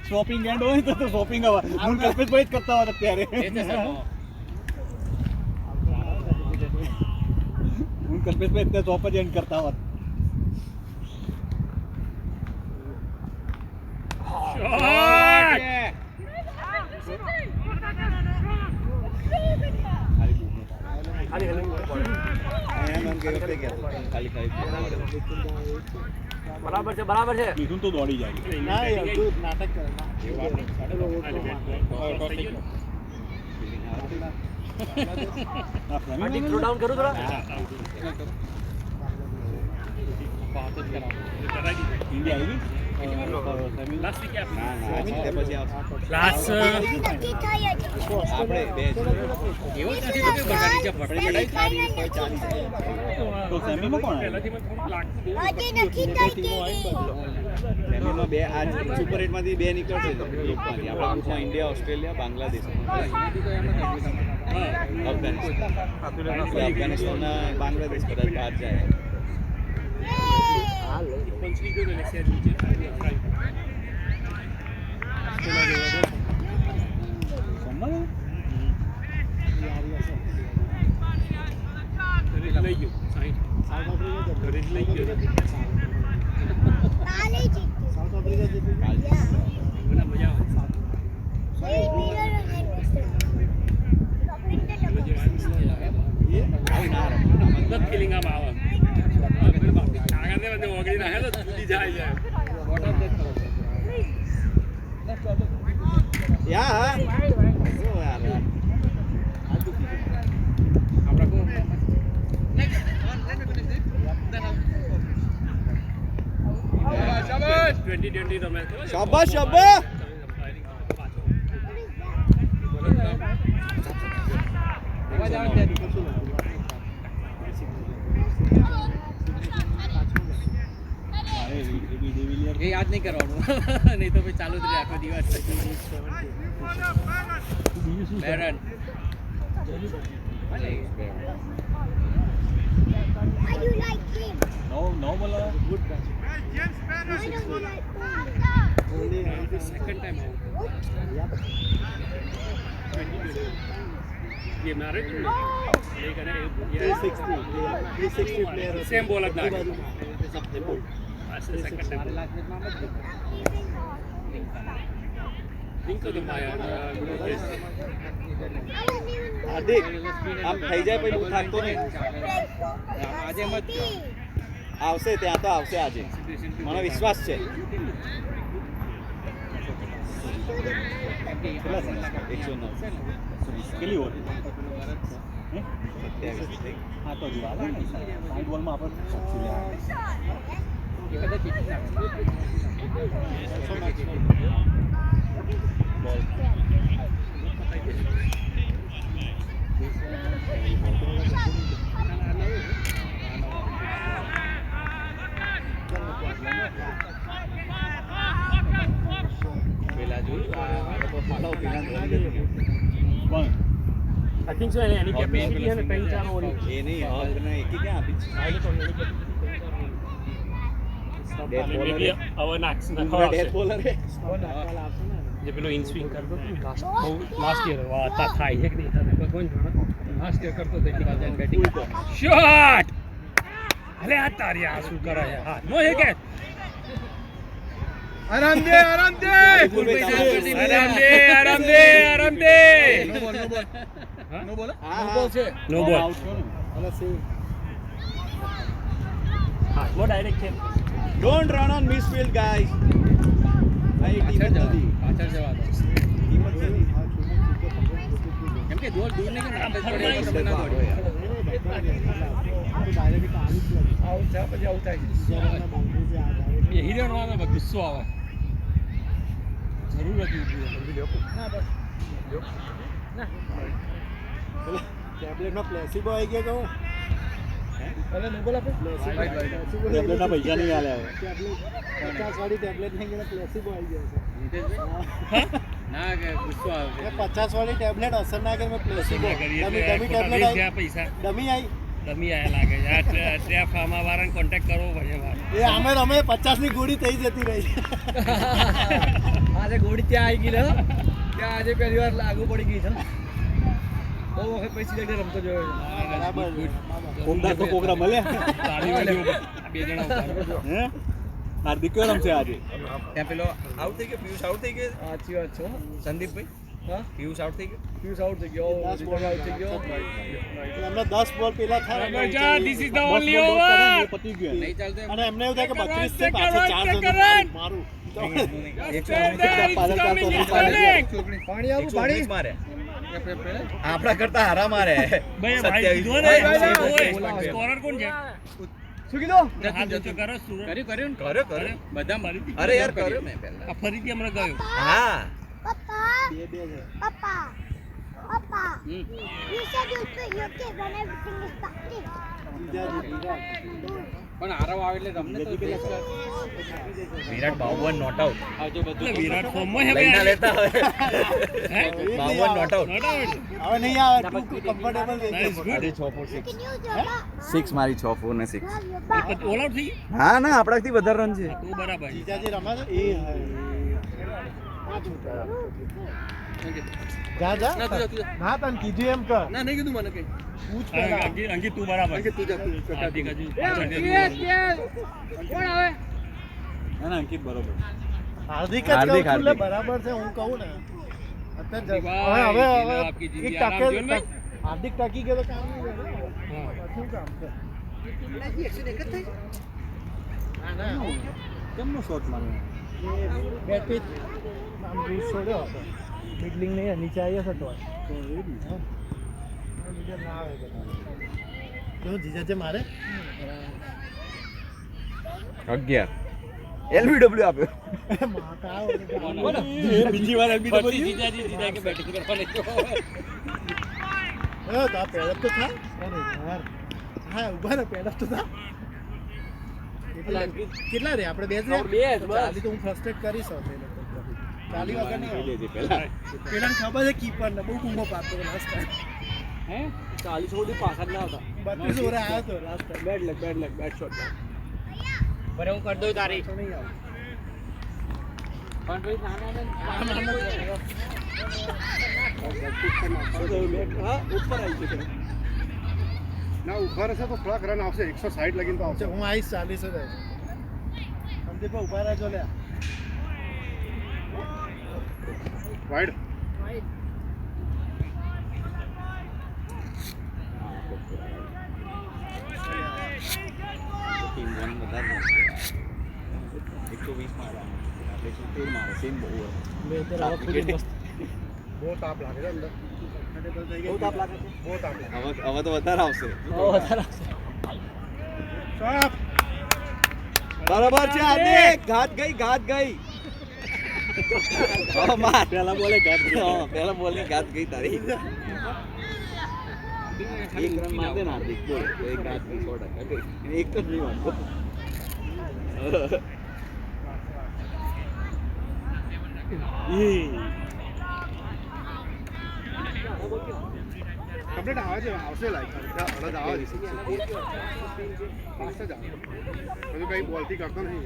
શોપિંગ એન્ડ હોય તો શોપિંગ આવે. હું કલ્પેશભાઈ જ કરતા હોત અત્યારે. હું કલ્પેશભાઈ અત્યારે શોપ જ એન્ડ કરતા હોત. બરાબર છે કીધું તો દોડી જાય. થ્રો ડાઉન કરું થોડા ઇન્ડિયા આવી Last week ના ના તે પછી આવશે. Last આપણે બે જ. એવું જ નથી તો કેવું કરતા નીચે આપણે સારી કોઈ ચાલી જાય. તો સેમીમાં કોણ આવ્યું? પહેલાથી મને થોડુંક લાગતું. સેમીમાં બે આ સુપર 8 માંથી બે નીકળશે ગ્રુપમાંથી. આપણા ગ્રુપમાં ઇન્ડિયા, ઓસ્ટ્રેલિયા, બાંગ્લાદેશ, અફઘાનિસ્તાન. અફઘાનિસ્તાનના બાંગ્લાદેશ કદાચ બહાર જાય. પંચની ગયો એટલે શેર નીચે લઈ ગયો ઘરે જ લઈ ગયો મને મજા આવે મતલબ ફિલિંગ આમ આવે આગળ બધે ઓગળી નાખે તો તૂટી જાય યાર શું યાર શાબાશ 2020 તમે શાબાશ શાબાશ. એ યાદ નહીં કરવાનું નહીં તો પછી ચાલુ જ રહે આખો દિવસ બેરન નવ બોલો. ગુડ સેકન્ડ ટાઈમ ये मारे ये करे 360 प्लेयर सेम बॉल आता है सेकंड टाइम लिंक तो माया હાર્દિક આમ થઈ જાય પછી હું થાકતો નહીં. આજે મત આવશે ત્યાં તો આવશે આજે મને વિશ્વાસ છે. કેટલા રન? 109. કેટલી ઓવર? હે? 27. હા તો જો આવે ને 60 બોલમાં આપણે 700 લે. એ બધા ચીટી બોલ. પેલા જોયું આ લોકો ફાળો પેલા ધોની નથી. કોણ? I think so, any capacity છે ને 3-4 ઓવરની. એ નહીં હક ને એકી ક્યાં આપી છે? આ લોકો એની capacity 3-4 Death મે bowler બી હે. હવે નાખ પૂરા death bowler હે. નાખવાના આવશે ને. જે પેલો ઇન સ્વિંગ કરતો હતો લાસ્ટ યર વાતા થાય છે કે નહીં થાય ભગવાન જાણે લાસ્ટ યર કરતો તો બેટિંગ શોટ અલે આ તારી આ શું કરે છે હા નો હે કે આરામ દે આરામ દે આરામ દે આરામ દે આરામ દે નો બોલ હા હા છે. નો બોલ આઉટ થયો ને. હા વો ડાયરેક્ટ છે Don't run on misfield, guys. ભાઈ ટીમ જ નથી. પાછળ જવા દો ટીમ જ નથી. કેમ કે દોડ દૂર નહીં કે નામ જ પડે તો તમે ના દોડો આઉટ થયા પછી આઉટ થાય. એ હિરણ વાળા ગુસ્સો આવે જરૂર હતી ટેબ્લેટમાં પ્લેસિબો આવી ગયા કહું. અરે નો બોલ આપે. ટેબ્લેટના પૈસા નહીં આલે હવે. 50 વાળી ટેબ્લેટ નહીં ગયા પ્લેસિબો આવી ગયા છે. ના કે ગુસ્સો આવે એ 50 વાળી ટેબ્લેટ અસર ના કરે મેં પ્લેસિબો કરીએ ડમી ટેબ્લેટ આવી પૈસા ડમી આવી ડમી આયા લાગે આ ટ્રેપ ફાર્મા વાળાને કોન્ટેક્ટ કરવો પડે એ અમે રમે 50 ની ગોળી થઈ જતી રહી. આજે ગોળી ત્યાં આવી ગઈ ને ત્યાં આજે પહેલી વાર લાગુ પડી ગઈ છે બહુ વખત પૈસા લઈને રમતો જોયો બરાબર કોકડા તો કોકડા મળ્યા. તાળી વાળી બે જણા ઉભા હે? હાર્દિક કયો રમશે આજે? ત્યાં પેલો આઉટ થઈ ગયો પિયુષ આઉટ થઈ ગયો સાચી વાત છે. સંદીપભાઈ હા પિયુષ આઉટ થઈ ગયો ફ્યુઝ આઉટ થઈ ગયો 10 બોલ આઉટ થઈ ગયો એમને 10 બોલ પેલા થાય રમજા ધીસ ઇઝ ધ ઓનલી એ ઓવર પતી ગયું. નહીં ચાલતો અને એમને એવું થાય કે 32 છે Second પાછળ run, 4 second જણ run. મારું પાણી આવું પાણી મારે આપણા કરતા હારા મારે ભાઈ ભાઈ કીધું ને સ્કોરર કોણ છે શું કીધું હાથ ઊંચો કરો સુરત કર્યું બધા મારી દીધી. અરે યાર કર્યો મેં પહેલા. આ ફરીથી હમણાં ગયો હા બે બે છે Papa, you said you quit your kid when everything is starting. જીજાજી વિરાટ પણ હારો આવે એટલે તમને તો વિરાટ 52 નોટ આઉટ. એટલે વિરાટ ફોર્મમાં હે લઈને ભાઈ લેતા હવે હે 52 નોટ આઉટ. નોટ આઉટ હવે નહીં આવે તું કમ્ફર્ટેબલ થઈ નાઈસ જશે good You can use your back. 6 મારી 6 4 ને 6. Grab your back. All out થઈ હા ના આપણાથી વધારે રન છે. ગયું તો બરાબર છે. જીજાજી રમે છે એ જા જા ના, તું જા, તું જા. ના તને કીધું એમ કર ના નહીં કીધું મને કઈ પૂછ પહેલા અંકિત તું બરાબર અંકિત તું જા તું હાર્દિક હજુ ના ના અંકિત બરોબર. હાર્દિક જ હાર્દિક, કહું છું લે, હાર્દિક. બરાબર છે હું કહું ને અત્યારે ભાઈ, હવે આપકી એક જિંદગી ટકે આરામ જીવન ભાઈ. હાર્દિક ટકી ગયો તો કામ નહીં કરે હા. શું કામ છે ના ના કેમનો શોટ માર્યો? બેટ પીચ આમ જૂસ છોડ્યો હતો મિડલિંગ નહીં નીચે આવ્યો હતો તો નીચે ના આવે કેવું જીજાજે મારે 11 LBW આપ્યો. બીજી વાર ફરીથી જીજાજી જીજા કે બેટિંગ કરવા લઈ ગયો. તો આ પેડઅપ તો થાય અરે યાર હા ઉભા રહે પેડઅપ તો થા કેટલા રે આપણે બે જ રે? બે જ, બસ. ચાલી તો હું ફ્રસ્ટ્રેટ કરીશ હવે ચાલી વગર નહીં પેલા ખબર છે કીપર ને બહુ કુંભો પાડતો લાસ્ટ ટાઈમ હે 40 સુધી પાછળ ના હતા 32 ઓવર આવ્યો તો last time bad leg bad shot બરે હું કરી દઉં તારી તો નહીં આવે પણ ભાઈ હા ઉપર આવી છે ના ઉપર હશે તો થોડાક રન આવશે 160 લગીને તો આવશે હું આવીશ 40 જ સંદીપ ઉભા રહેજો લે વાઈડ ટીમ રન વધારે 120 મારવાનો. 113 માં આવે સેમ ઓવર બહુ તાપ લાગે છે અંદર બહુ તાપ લાગે છે બહુ તાપ લાગે હવે તો વધારે આવશે સાહેબ બરાબર છે હાર્દિક ઘાત ગઈ હવે માર પહેલા બોલે ઘાત ગઈ તારી એક રન માર દે ને હાર્દિક બોલ તો એક ઘાત ગઈ 100% ગઈ એક જ નહીં વાંધો કમ્પ્લીટ આવે છે આવશે લાઈક અડદ આવે છે પાસ જ આવે હજુ કઈ બોલથી કરતો નહીં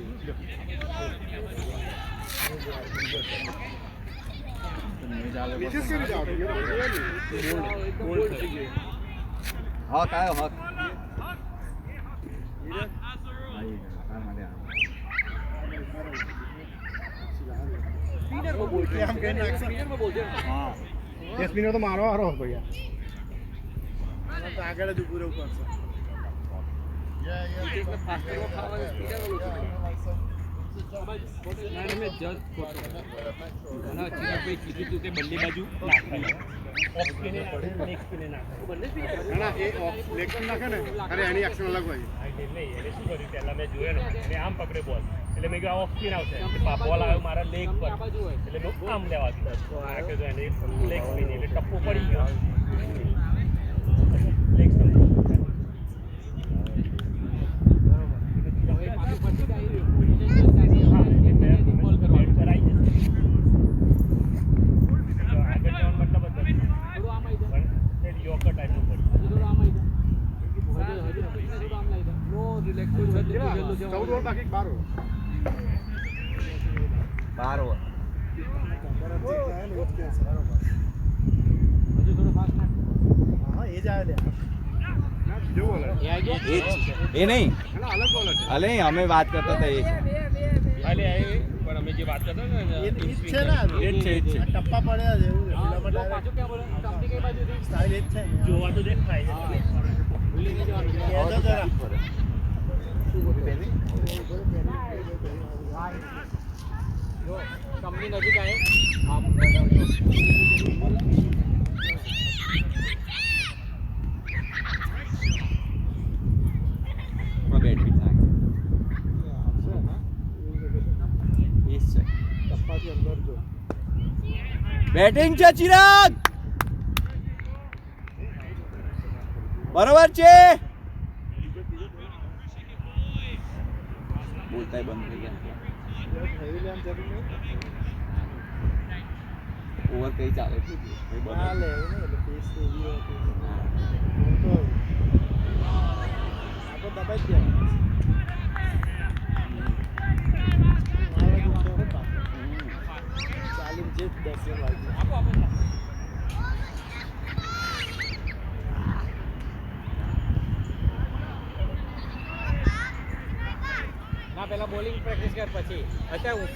વિશેષ કરી જાઓ હક આવ્યો હક આમ કઈ નાખશે હા 10 મિનિટ તો મારો હારો હતો યાર તો આગળ જ ઉભું રહેવું પડશે બંને બાજુ ના એ લેગ સ્પિન નાખે ને અરે એની એક્શન અલગ હોય એટલે એને શું કર્યું પહેલા મેં જોયો ને એને આમ પકડે બોલ એટલે મેં કહ્યું ઓફ સ્પિન આવશે બોલ આવ્યો મારા લેગ પર એટલે મેં આમ લેવા દીધો આ કે એને લેગ સ્પિન એટલે ટપ્પો પડી ગયો લેગ સ્પિન ચૌદ ઓવર બાકી 12 ઓવર હા એ જ આવે લે જો બોલે એ નહીં અલગ બોલે છે અલે અમે વાત કરતા હતા એ અલે પણ અમે જે વાત કરતા ને એ જ છે ને એ જ છે ટપ્પા પડ્યા છે એવું પાછું ક્યાં બોલે કંપની કઈ બાજુ સ્ટાઇલ એ જ છે જોવા તો દેખાય છે કંપની નજીક આવે બેટિંગ છે ચિરાગ બરોબર છે બોલતા બંધ થઈ ગયા ઓવર કઈ ચાલે છે ના પેલા બોલિંગ પ્રેક્ટિસ કર પછી અત્યારે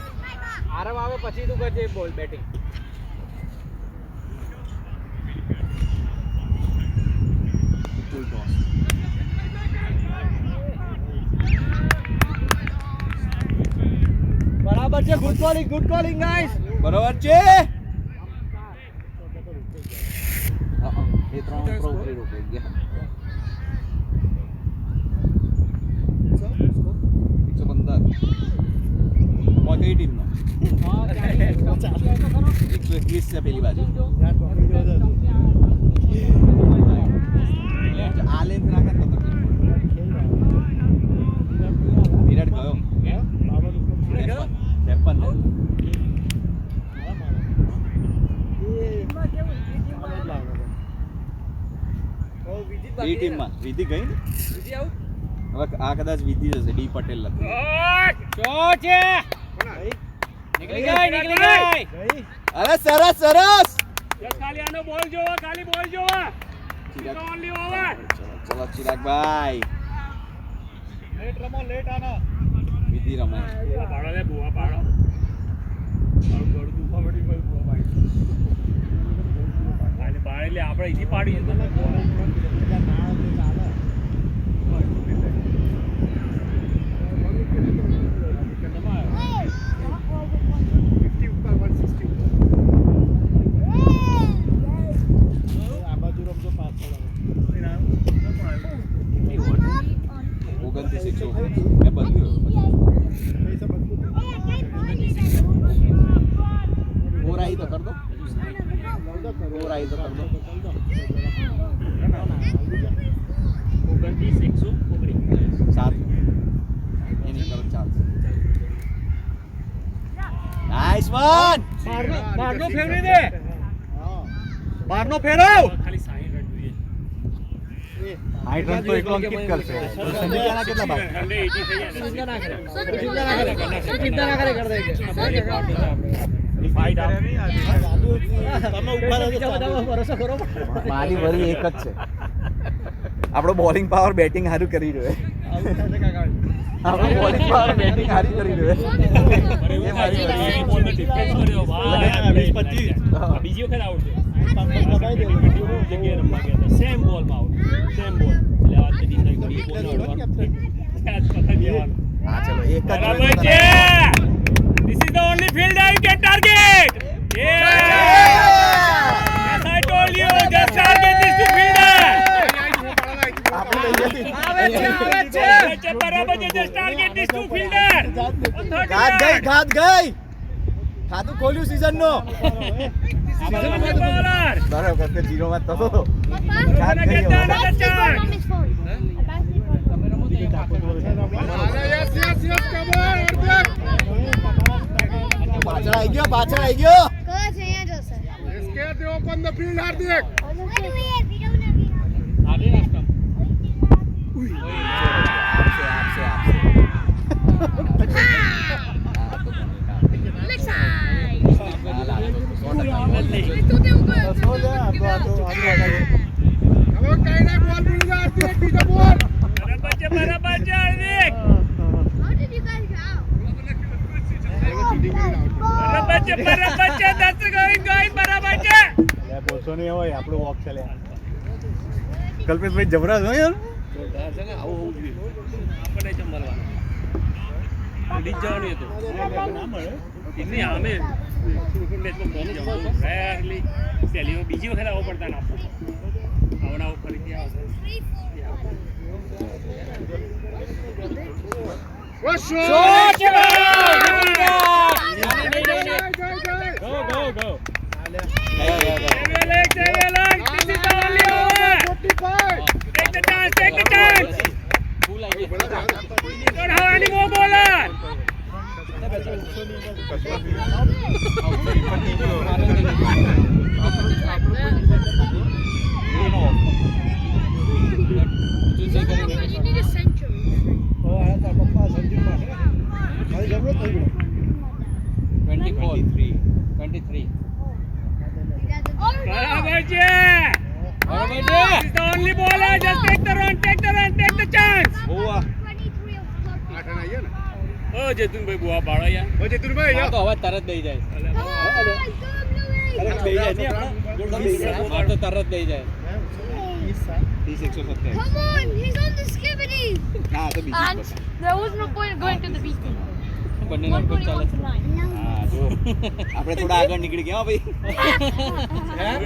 આરામ આવે પછી તું કરજે બોલ બેટિંગ બરાબર છે ગુડ કોલિંગ ગાઈસ બરાબર છે એ ત્રણ પ્રોગ્રેસ રોકાઈ ગયા 115 મોટી ટીમનો 121 છે પેલી બાજુ આ લેન્થ રાખે તો વિરાટ ગયો 53 એ ટીમમાં વિધિ ગઈ ને હવે આ કદાચ વિધિ જશે ડી પટેલ લખી નીકળી ગઈ અરે સરસ ખાલી આનો બોલ જોવો ખાલી બોલ જોવો ઓનલી ઓવર ચલો ચિરાગભાઈ લેટ આના વિધિ રમે પાડો લે બુઆ પાડો મારું ગળું દુખવા મળી ગયું બુઆ ભાઈ ખાલી પાડે એટલે આપણે અહીંથી પાડી જતો ને ટ્રાય તો કરજો 29, 119. 7 એની કરો ચાલશે નાઈસ વન બહારનો ફેરવી દે બહારનો ફેરવ ખાલી 60 રન જોઈએ. હાઈટ રન તો એકલો અંકિત કરશે સંજયના કેટલા બાકી 180 થઈ જાય. ફાઈટ તમે ઉભા રહો ભરોસો કરો મારી વરી એક જ છે આપણો બોલિંગ પાવર બેટિંગ સારું કરી રહ્યો આપણો બોલિંગ પાવર બેટિંગ સારી કરી રહ્યો એ મારી વરી બોલનો ડિફેન્સ કર્યો. વાહ, 20-25. બીજી વખત આઉટ છે. જગ્યાએ રમવા ગયા હતા. સેમ બોલમાં આઉટ. સેમ બોલ. એટલે આ તે દિન કરી બોલ આઉટ. કેચ પકડી દેવાનો. હા ચલો એક જ બરાબર છે. This is the only fielder you can target. Yeah. Yes, I told you. Just target these two fielders. બરાબર છે. Just target these two fielders. ઘાત ગઈ ખાતું ખોલ્યું સીઝન નો Bowler. બરાબર કે 0 માં તો Papa, ઘાત ગઈ I passed it on his phone. I passed it on. Yes yes yes come on પાછળ આવી ગયો Close here, Joseph. SK they open the field Hardik Why do we have video now? Left side. હવે કઈ ના બોલ field હાર્દિક બીજો બોલ બરાબર છે, હાર્દિક. How did you guys go? બરાબર છે. That's going. બરાબર છે. બોલશો નહીં હોય આપણું વોક ચાલે કલ્પેશભાઈ જબરા છો યાર આપણને જમવાનું. ઉડી જ જવાનું હતું. એમની સામે મેચમાં બહુ જમવાનું. Rarely. પહેલી બીજી વખત આવો પડતા ના આવડાવો ફરીથી આવશે. Go This is the only over. Take the chance. Don't have any more bowler. You need a century. પપ્પા સંજુ માં મારી જરૂરત થઈ ગઈ 23 23 બરાબર છે. This is the only bowler. Just take the run. Take the chance. 23 of આઠ run આયા ને ઓ જેતુનભાઈ બુઆ પાડો યાર. ઓ જીતુભાઈ આ તો હવે તરત દઈ જાય અરે બે જાય ને આ તો તરત દઈ જાય 30 170 Come on, he's on the skibidi. ના તો બીજી And there was no point going to the beach. બંને નંબર ચાલે 141 હા જો આપણે થોડા આગળ નીકળી ગયા ભાઈ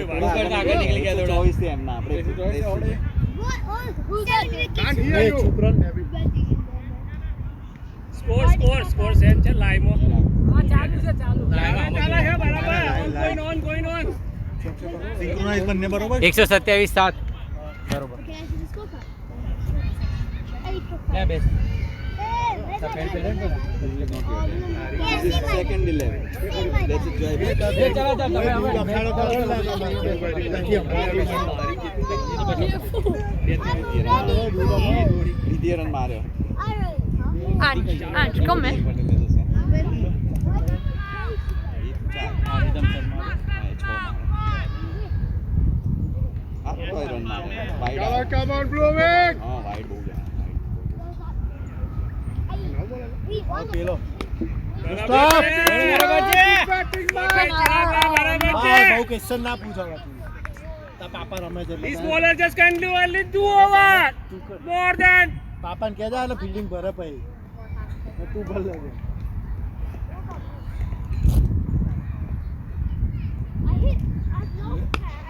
ઉપર આગળ નીકળી ગયા થોડા 24 થી એમના આપણે Who's that? Can't hear you score same છે લાઈવમાં. ચાલુ ચાલે છે બરાબર. Going on. સિંક્રોનાઇઝ બંને બરોબર 127 બરોબર Can I see the scorecard? 8 for લે 5. બેસ This is second 11 let's enjoy ચાલો તમે હવે બીજી રન માર્યો Ange, kom mee. Come on Blue Wing હા વાઈડ બહુ જાય પેલો બરાબર છે. બેટિંગ બરાબર છે. બહુ ક્વેશ્ચન ના પૂછો તા પાપા રમે છે This bowler just can do only 2 over. More than. પાપાને કહેજા એટલે ફિલ્ડિંગ ભરે પછી તું ભર લેજે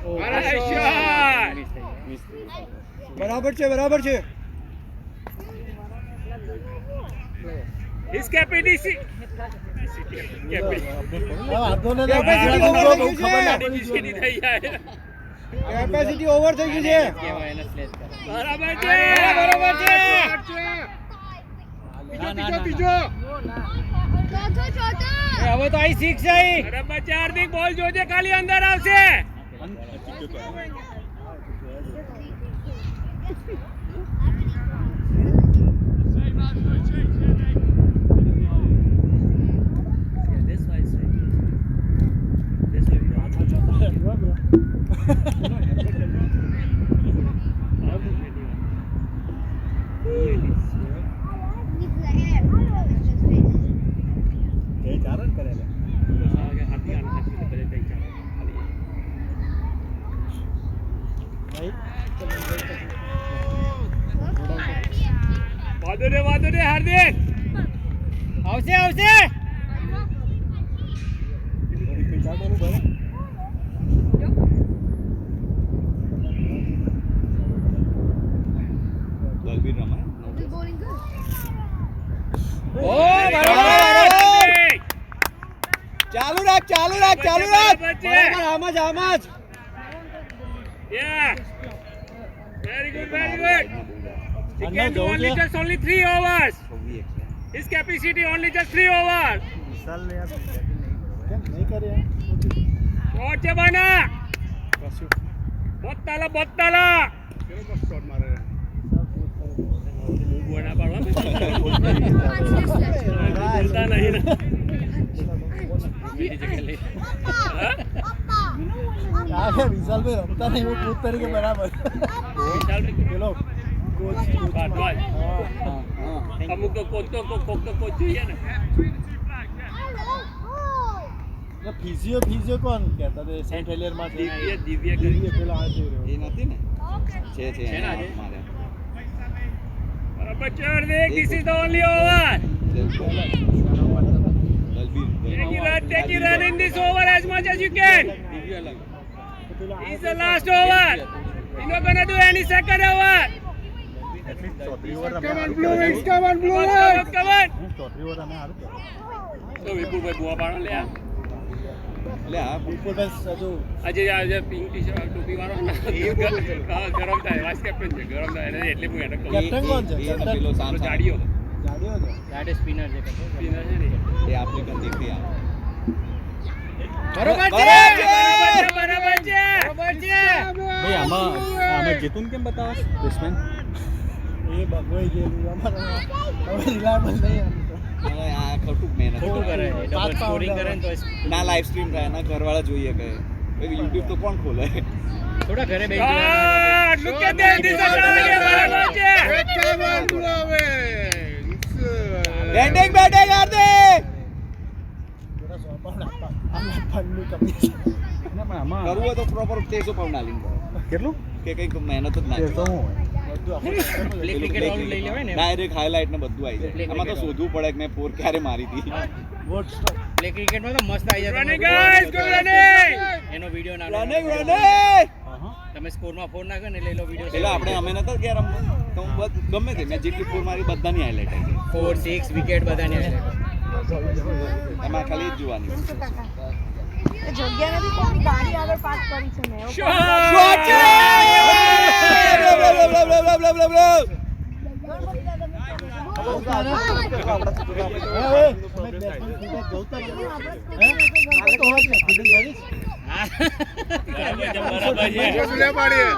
Nice shot. બરાબર છે His capability. વાંધો ને બહુ ખબર ના પડી થઈ જાય. કેપેસિટી ઓવર થઈ ગઈ છે. કહેવાય એને સ્લેશ કરે. બરાબર છે બરાબર છે. બીજો એ હવે તો આઈ 6 આઈ. બરાબર છે હાર્દિક બોલ જોજે ખાલી અંદર આવશે એ ચારણ કરેલા. વાંધો ને હાર્દિક આવશે આવશે. દલબીર રમાય ઓ બરાબર. ચાલુ રાખ, ચાલુ રાખ, ચાલુ રાખ. બરાબર છે. બરાબર, આમ જ, આમ જ. Yeah. Very good, very good. He And can now do only Georgia. just only 3 overs. His capacity only just 3 overs. વિશાલને યાર કેમ નહીં કરે યાર? Shot છે બાના. બોત્તાલા બોત્તાલા. શોટ મારે. બોના પાડવા. બોલતા નહીં ને. આ વિશાલભાઈ રમતા નહીં એવું કોચ તરીકે બરાબર. પેલો કોચ બાટવાલ. અમુક તો કોચ જોઈએ ને. ફિઝિયો કોણ કહેતા હતા સેન્ટ હેલિયર માં દિવ્ય કરી. પેલા આ જોઈ રહ્યો. એ નથી ને છે છે ને આજે? મારે બરાબર છે હાર્દિક. This is the only over. Take your run in this over as much as you can. It's the last over. You're not gonna do any second over. Come on, Blue Wings, come on, Blue Come Wings. on, come on. ચોત્રી over અમે સારું કર્યું. તો વિપુલભાઈ બુઆ પાડો લે આ. એટલે આ વિપુલભાઈ હજુ આજે પિંક ટી-શર્ટ ટોપી વાળો ગરમ થાય વાઇસ કેપ્ટન છે ગરમ થાય એટલે હું એને કહું કેપ્ટન કોણ છે? એ અને કેપ્ટન પેલો સામ સામ. જાડીઓ જાડ્યો હતો. That is spinner છે કે સ્પિનર છે ને એ આપણે કંઈ દેખી આવે બરોબર છે. બરાબર છે બરોબર છે. ભાઈ આમાં જીતુન કેમ બતાવે બેટ્સમેન એ બગવાઈ ગયેલું અમારે હવે રિલાયબલ નહીં આમ તો. હવે આ ખોટું મહેનત ખોટું કરે ડબલ સ્કોરિંગ કરે ને તો ના લાઈવ સ્ટ્રીમ થાય ના ઘરવાળા જોઈએ કે યુટ્યુબ તો કોણ ખોલે થોડા ઘરે બેસી God, look at that. This is barabar છે Come on, Blue Wings. Batting batting Hardik થોડા સોપાવ નાખવા આમાં ફંડની કમી છે. ના પણ આમાં કરવું હોય તો પ્રોપર 300 પાઉન્ડ આલીને કરો કેટલું કે કંઈક મહેનત જ ના તે તો હું હોય બધું આપણે પ્લે ક્રિકેટ વાળું લઈ લેવાય ને ડાયરેક્ટ હાઇલાઇટ ને બધું આવી Play જાય આમાં તો cricket શોધવું પડે કે મેં ફોર ક્યારે મારી હતી વોટ સ્ટોપ પ્લે ક્રિકેટમાં તો મસ્ત આવી જાય running guys good running એનો વિડિયો નાનો રનિંગ રનિંગ તમે સ્કોરમાં ફોન નાખો ને લઈ લો વિડિયો પેલા આપણે અમે નતા ગયા રમવા તો હું ગમે તે મેં જેટલી ફોર મારી બધાની હાઇલાઇટ આવી 4 6 વિકેટ બધાને એમાં ખાલી જ જોવાની જગ્યા નથી કોની ગાડી આગળ પાર્ક કરી છે મેં Shot! બરાબર છે સુલે પાડીએ.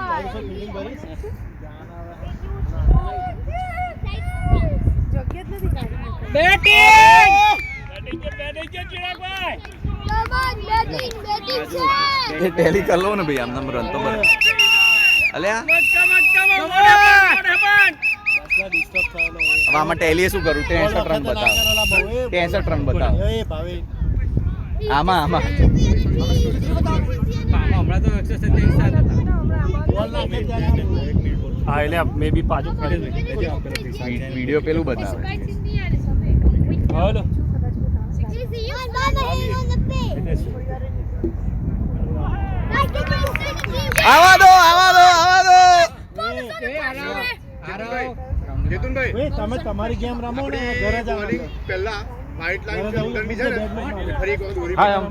બેટિંગ છે ચિરાગભાઈ એ ટેલી કર લો ને ભાઈ આમ નંબર રન તો બરાબર અલ્યા come on what happened disturb થયેલો હવે આમાં ટેલીએ શું કરું 63 રન બતાવે 63 રન બતાવે એ ભાવે આમાં હમણાં તો 127 હતા બોલ નાખે ત્યાં હા એટલે મે બી પાછું વિડિયો પેલું બતાવે હાલો આવા દો જીતુનભાઈ તમે તમારી ગેમ રમો ને ઘરે જ આવો. પહેલા વ્હાઈટ લાઈન છે અંદરની છે ને ફરી એક વખત દોરી હા આમ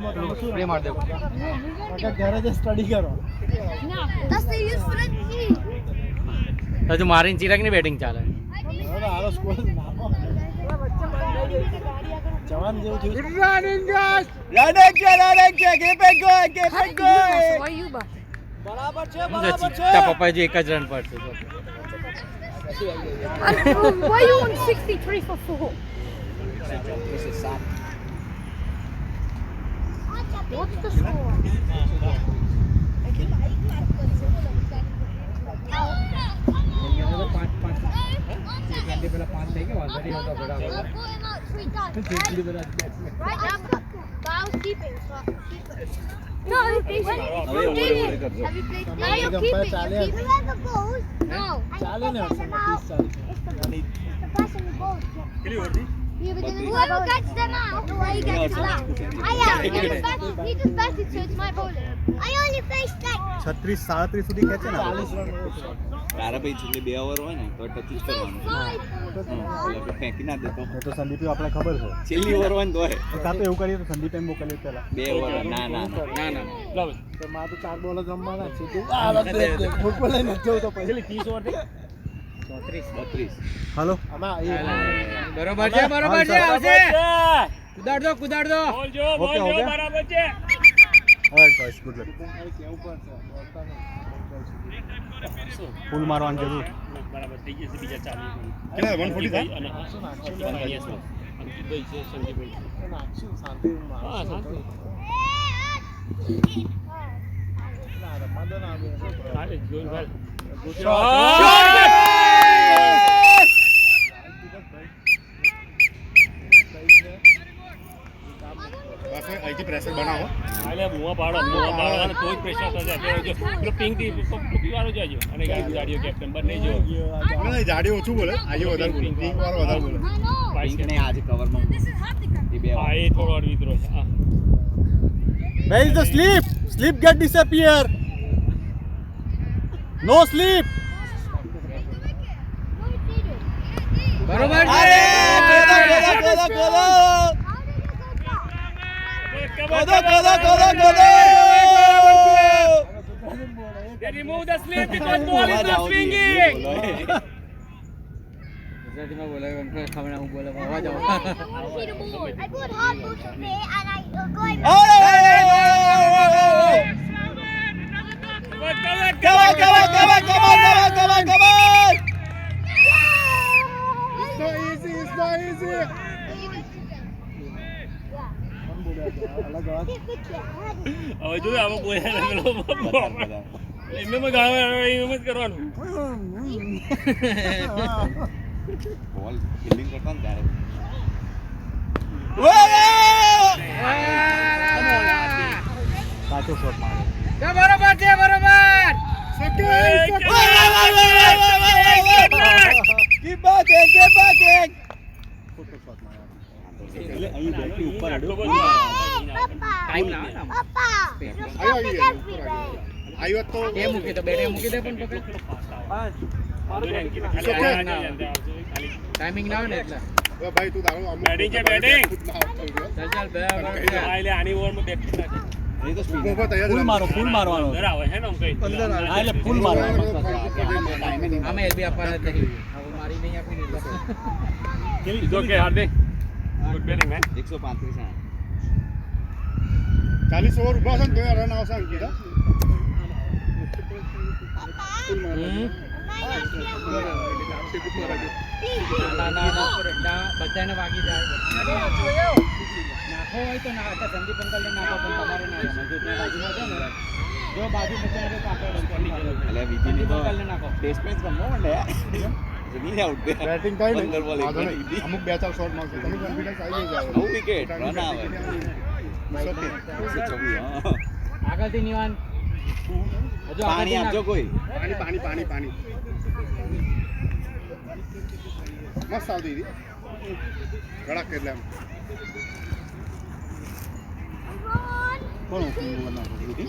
પ્લે માર દે ઘરે જ સ્ટડી કરો That's the use for the key. હજુ મારીને ચિરાગની બેટિંગ ચાલે હવે આરો સ્કોર નાખો જવાન જેવું થયું running guys Why you back? તારા પપ્પા જે એક જ રન પર છે And why you on 63 for 4? What's the score? No, he's હવે over કરજો. Have you played? Now you're keeping. You're keeping. Whoever goes. No. ચાલે ને 30 40 The person who goes. કેટલી ઓવરની Yeah, but then whoever gets them out, he gets them out. He just batted, so it's my bowler. I only faced like 36 37 સુધી ખેંચે ને 40 run તારા ભાઈ છેલ્લે 2 over હોય ને તો ટચ જ કરવાનું. એટલે ફેંકી ના દેતો. તો સંદીપ આપણે ખબર છે છેલ્લી ઓવર હોય ને તોય કાં તો એવું કરીએ તો સંદીપ એમ મોકલીએ પહેલા 2 ઓવર ના ના ના ના લાવ તો માં તો 4 બોલ જ રમવાના છે તું આ ફૂટબોલ લઈને જવું તો પછી 30 ઓવર થી 32. હાલો આમાં બરોબર છે આવશે કુદાડ દો બોલ જો Okay, okay. બરાબર છે ઓલરાઈટ ગાઈસ ગુડ લક કેવું પડશે ફૂલ મારવાની જરૂર બરાબર થઈ જશે બીજા 40 કેટલા 140 થાય અને અંકિતભાઈ છે સંજીવભાઈ નાખશું શાંતિ હા શાંતિ ના રમવા ના આવે હાલે જોઈન ભાઈ બસ અહીંથી પ્રેશર બનાવો હાલે મુવા પાડો અને તોય પ્રેશર થશે પેલો પિંક થી વાળો જાજો અને ગાડીઓ કેપ્ટન બંને જો ના જાડી ઓછું બોલે આજે વધારે બોલે પિંક વાળો વધારે બોલે પિંક ને આજે કવરમાં એ બે હા એ થોડો વિદ્રોહ છે હા Where is the sleep? Sleep get disappear. No sleep. બરોબર છે They remove the sleep because ball is not swinging. ગુજરાતીમાં બોલાય ખબર ના હું બોલે અવાજ આવો I put hard ball today and I go in. it's not easy અલગ વાત હવે જો આવો બોલ્યા એમને મેં ગાવા એમ જ કરવાનું બોલ ફિલ્ડિંગ કરતા ને ત્યારે સાચો શોટ મારો બરોબર છે ખોટો શોટ મારો એટલે અહીં બેટની ઉપર અડ્યો ટાઈમ ના આવે ને Papa, you આવ્યો stop it everywhere. આવ્યો તો એ મૂકી તો બેટે મૂકી દે પણ પકડ ટાઈમિંગ ના આવે ને એટલે ભાઈ તું દારૂ અમુક Batting છે, batting. ચાલ બરાબર હા એટલે આની ઓવરમાં બેટ એ તો સ્પીડ ઉભો તૈયાર ફૂલ મારો ફૂલ મારવાનો અંદર આવે છે ને આમ કઈ હા એટલે ફૂલ મારવાનો આમે એલબી આપવાના જ નહીં હવે મારી નહીં આપી ને It's okay, Hardik. Good batting, man. 135 છે 40 ઓવર ઉભા છે ને તોય રન આવશે અંકિત બધાને વાગી જાય નાખો હોય તો ના સંદીપ અંકલને નાખો પણ તમારે ના રમો. જો ત્યાં બાજુમાં છે ને જો બાજુ બચાવે તો આગળ એટલે વિધિની તો અંકલને નાખો ટેસ્ટ મેચ રમવો માંડે જમીન આઉટ દે બેટિંગ થાય ને 15 બોલ વાંધો નહીં. અમુક 2-4 શોટ મારશે તમે કોન્ફિડન્સ આવી જાય નવ વિકેટ રન આવે ઓકે 124 હા આગળથી નિવાન હજુ પાણી આપજો કોઈ પાણી મસ્ત આવતી હતી ગળા એટલે એમ કોણ ઓપનિંગ ઓવર નાખો વિધિ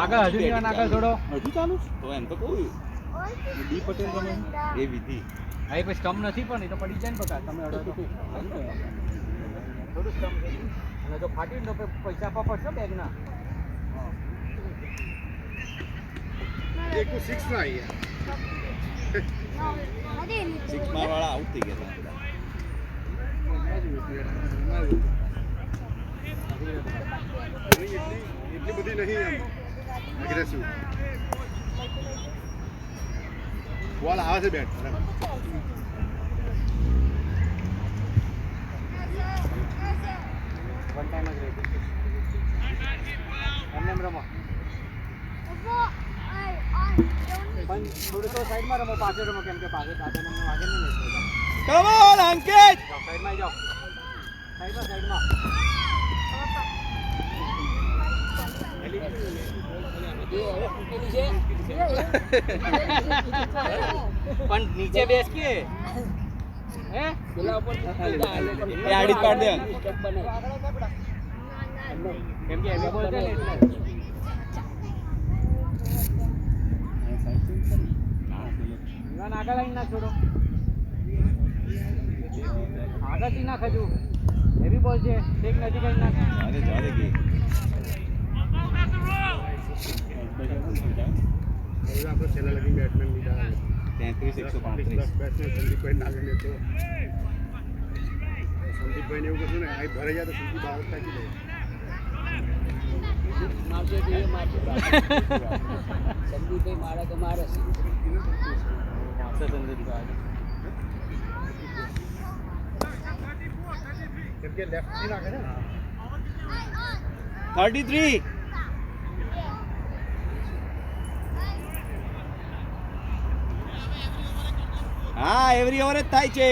આગળ હજુ નિવાન આગળ થોડો હજુ ચાલુ તો એમ તો કહું ડી પટેલ રમે એ વિધિ હા એ પછી કમ નથી પણ એ તો પડી જાય ને બકા તમે અડો તો થોડું સ્ટમ્પ અને જો ફાટી ને તો પૈસા આપવા પડશે બેગના એક 6 ના આયા No, I didn't. 6 માં વાળા આઉટ થઈ ગયા એટલી બધી નહીં એમ એગ્રેસિવ બોલ આવે છે બેટ વન ટાઈમ જ રહી એમને એમ રમો પણ થોડું તો સાઈડમાં રમો પાછળ રમો કેમ કે પાછળ દાદાને એમને વાગે નહીં લેતો કમ ઓન અંકિત સાઈડમાં જાઓ સાઈડમાં પણ નીચે બેસ કે હે પેલા ઉપર આડી પાડ દે કેમ કે એમે બોલ દે ને એટલે ના આગળ લાઈન ના છોડો આગળથી ના ખજુ હેવી બોલ છે ટેક નથી કરી નાખ જારે કે આપણે છેલ્લા લગી બેટમેન લીધા 33 બેટ્સમેન સંદીપભાઈ નાગર ને તો સંદીપભાઈને એવું કશું ને આ ભરાઈ જાય તો સીધી બહાર તાકી દે સંદીપભાઈ મારે તો મારે કેમ કે લેફ્ટ થી નાખે ને 33 હા એવરી ઓવર જ થાય છે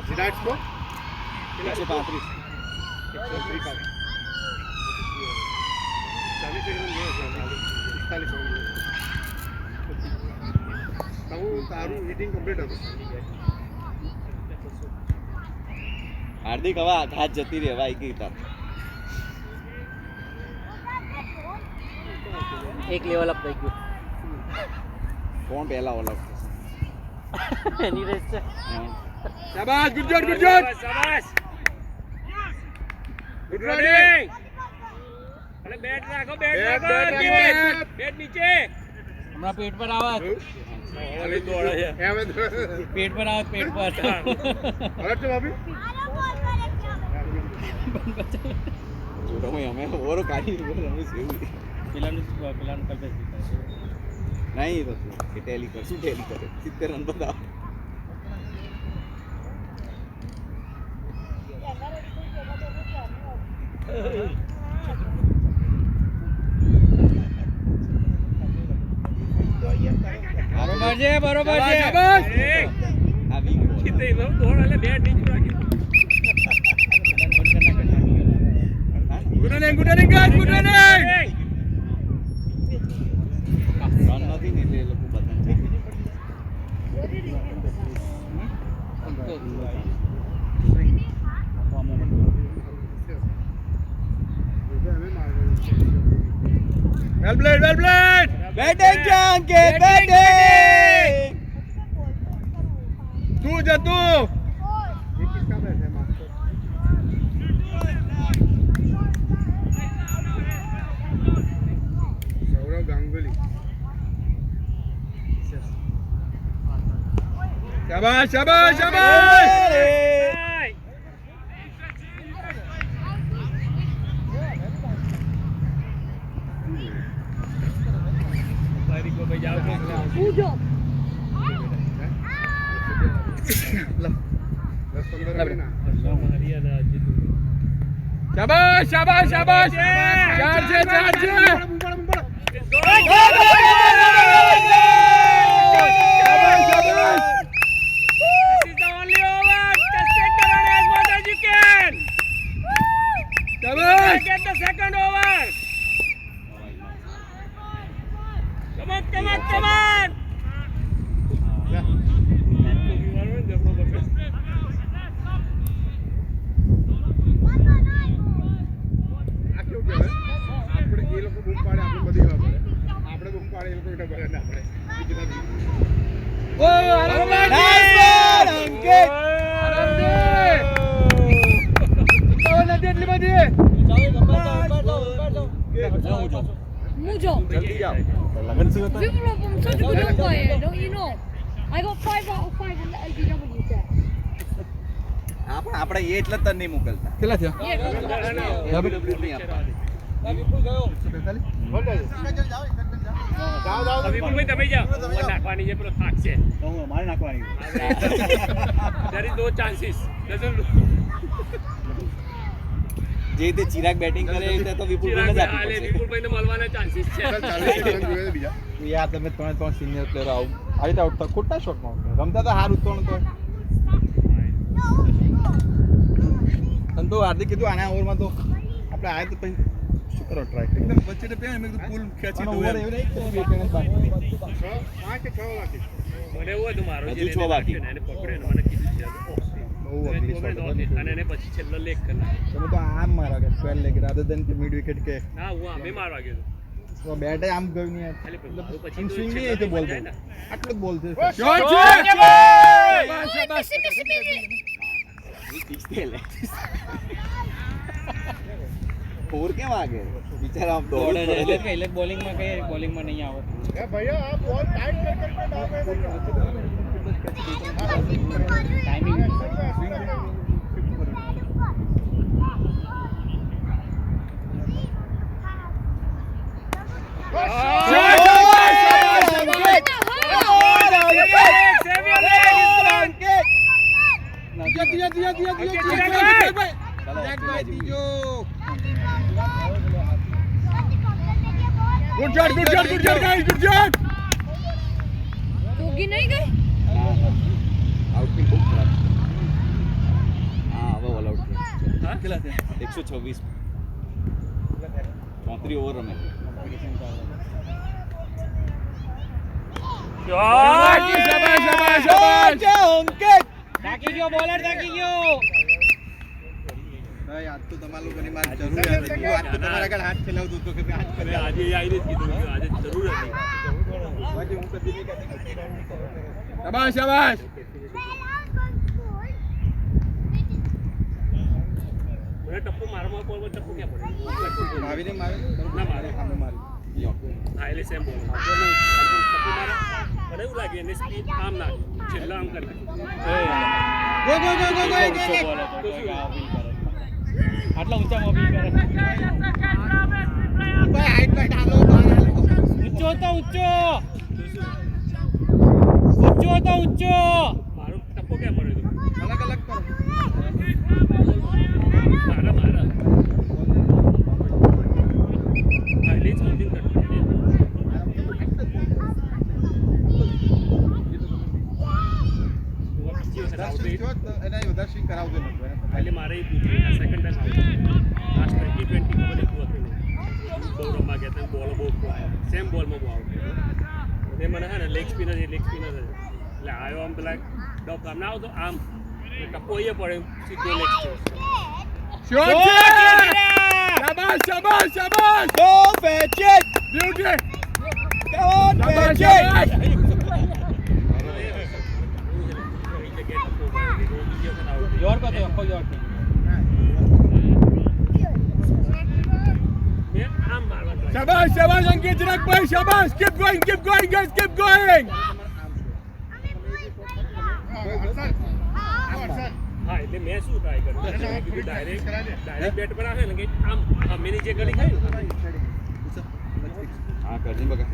વિરાટ સ્કોર 135 તારું હિટિંગ કમ્પ્લીટ હતું હાર્દિક હવે હાથ જતી રહે ભાઈ ગઈ તાર એક લેવલ અપ થઈ ગયું કોણ પહેલા ઓલા એની રેસ છે શાબાશ ગુડ જોડ શાબાશ ગુડ રોડિંગ અરે બેટ રાખો બેટ બેટ નીચે હમણાં પેટ પર આવત અરે દોડે છે પેટ પર આવત પેટ પર અરે તો ભાભી જોડો અમે ઓરો કાઢી રમી સેવું પેલાનું કલ્પેશ નહીં તો કે ટેલી કર શું ટેલી કરે 70 રન બતાવ બરોબર છે બરોબર છે આવી ગયો કિતે નો દોડ એટલે બેટ નીચે રાખી good running guys good running run નથી ને એટલે એ લોકો બદન છે વેલ પ્લેડ બેટિંગ છે અંકિત બેટિંગ તું જતું ये किसका बैट है मास्टर सौरव गांगुली शाबाश शाबाश शाबाश તારી કો ભાઈ જાવ Ujo. 10-15 रन હરિયાણા જીતું शाबाश शाबाश शाबाश चार छे This is the only over. Just take the run as much as you can. Get the second over. Come on, come on, come on. આ કેવું કહેવાય આપણે એ લોકો બૂમ પાડે આપણે બધી ખબર પડે આપણે બૂમ પાડે એ લોકો એટલે ભરે ના પડે ગુજરાતી job. જલ્દી જાઓ લગન શું હતા People I'm such a good umpire, don't you know? I got 5 out of 5 in the LBW test. આપણે એ એટલે તને નહીં મોકલતા કેટલા થયા Yeah, વિપુલભાઈ તમે જાઓ ઓવર નાખવાની છે પેલો થાક છે મારે નાખવાની there is no chances જે રીતે ચિરાગ બેટિંગ કરે એ રીતે તો વિપુલભાઈને જ આપવી પડશે વિપુલભાઈને મળવાના ચાન્સીસ છે યાર તમે ત્રણ સિનિયર પ્લેયર આવું આવી રીતે આઉટ થાય ખોટા શોટમાં રમતા તો હારું ત્રણ તો સંતો હાર્દિક કીધું આના ઓવરમાં તો આપણે આયા તો પછી શું કરો ટ્રાય એકદમ વચ્ચે તો પેન મેં કીધું પુલ ખેંચી દઉં ઓવર એવું નહીં કે બે ટેનિસ બાકી મને એવું હતું મારો હજુ છ બાકી. એને પકડ્યો ને મને કીધું છે બહુ અગલી શોટ અને એને પછી છેલ્લો લેગ કરી નાખ્યો. તમે તો આમ મારા કે 12 લેગ રાધર દેન કે મિડ વિકેટ કે ના હું આમે મારવા ગયો હતો. તો બેટ આમ ગયું નહીં ખાલી મારું પછી આમ તો સ્વિંગ છેલ્લો નહીં તો બોલ જાય ને. આટલો જ બોલ છે ફોર કેમ આગે બિચારા આમ દોડે એટલે બોલિંગમાં કઈ બોલિંગમાં નહીં આવે भैया आप बॉल टाइट कर करके डाल timing good shot guys good shot Yogi नहीं गए? આઉટફિટ બહુ ખરાબ હા હવે ઓલ આઉટ હા? કેટલા છે 126 34 ઓવર રમે થાકી ગયો બોલર થાકી ગયો ભાઈ આજ તો તમારા લોકોની માર જરૂર હતી આજ તો તમારા આગળ હાથ ફેલાવતો હતો કે હાથ હવે આજે આવીને જ કીધું કે આજે જરૂર હતી. બાકી હું કદી નહીં કહેતો શાબાશ શાબાશ મને ટપ્પુ મારવા બોલ પર ટપ્પુ ક્યાં પડે? માવીને મારે ના મારે. સામે મારી હા એટલે સેમ બોલ ટપ્પુ મારે મને એવું લાગે એને સ્પીડ આમ નાખે છેલ્લા આમ કરી નાખે. આટલા ઊંચામાં અપીલ કરે ભાઈ હાઈટ પર ડાલો બહાર આલો ઊંચો તો ઊંચો તો ઊંચો મારું ટપ્પુ ક્યાં પડે તું? અલગ અલગ કરો મારા મારા હા એટલે જ કાઉન્ટિંગ કરતું એના વધારે સ્વિંગ કરાવતો નતો એટલે મારે એ સેકન્ડ ટાઈમ લાસ્ટ 2020 ખબર એટલું હતું નહીં બહુ રમવા ગયા હતા બોલ બહુ સેમ બોલમાં બહુ આઉટ અને મને હે ને લેગ સ્પિનર એટલે આવ્યો આમ પેલા ડોપ આમ ના આવતો આમ ટપ્પો અહીંયા પડે સીધો લેગ શોટ છે શાબાશ શાબાશ શાબાશ તો પેચેટ બ્યુટી કમ શાબાશ શાબાશ યોર કો તો આખો યોર આમ મારવાનું શાબાશ શાબાશ અંકિત ચિરાગભાઈ શાબાશ keep going guys keep going હા એટલે મેં શું ટ્રાય કર્યું ડાયરેક્ટ બેટ પર આવે ને કે આમ મેની જે ગળી ખાઈ હા કરજે બગા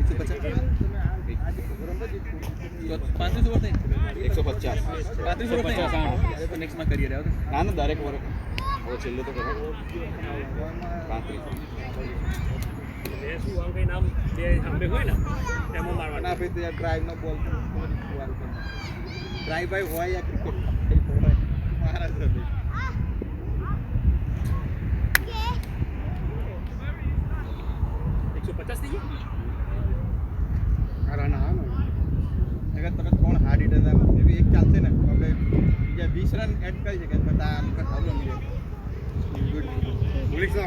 150 ઓવર થઈ 150 35 ઓવર થઈ તો નેક્સ્ટ માં કરીએ રહ્યો ના ના દરેક ઓવર હવે છેલ્લો તો કરો 35 મેં શું આમ કઈ નામ બે સાંભળે હોય ને તેમાં મારવાનું ના ફિર યાર ડ્રાઈવ નો બોલ ડ્રાઈવ ભાઈ હોય યા ક્રિકેટ મારા સાથે 150 થઈ ગઈ रन हाँ ना અગર તમે કોણ હાર્ડ હિટર હતા મેબી એક ચાલશે ને આપણે બીજા 20 રન એડ કરી શકે બધા આમ કર સારું રમી ગુડ पुलिस ना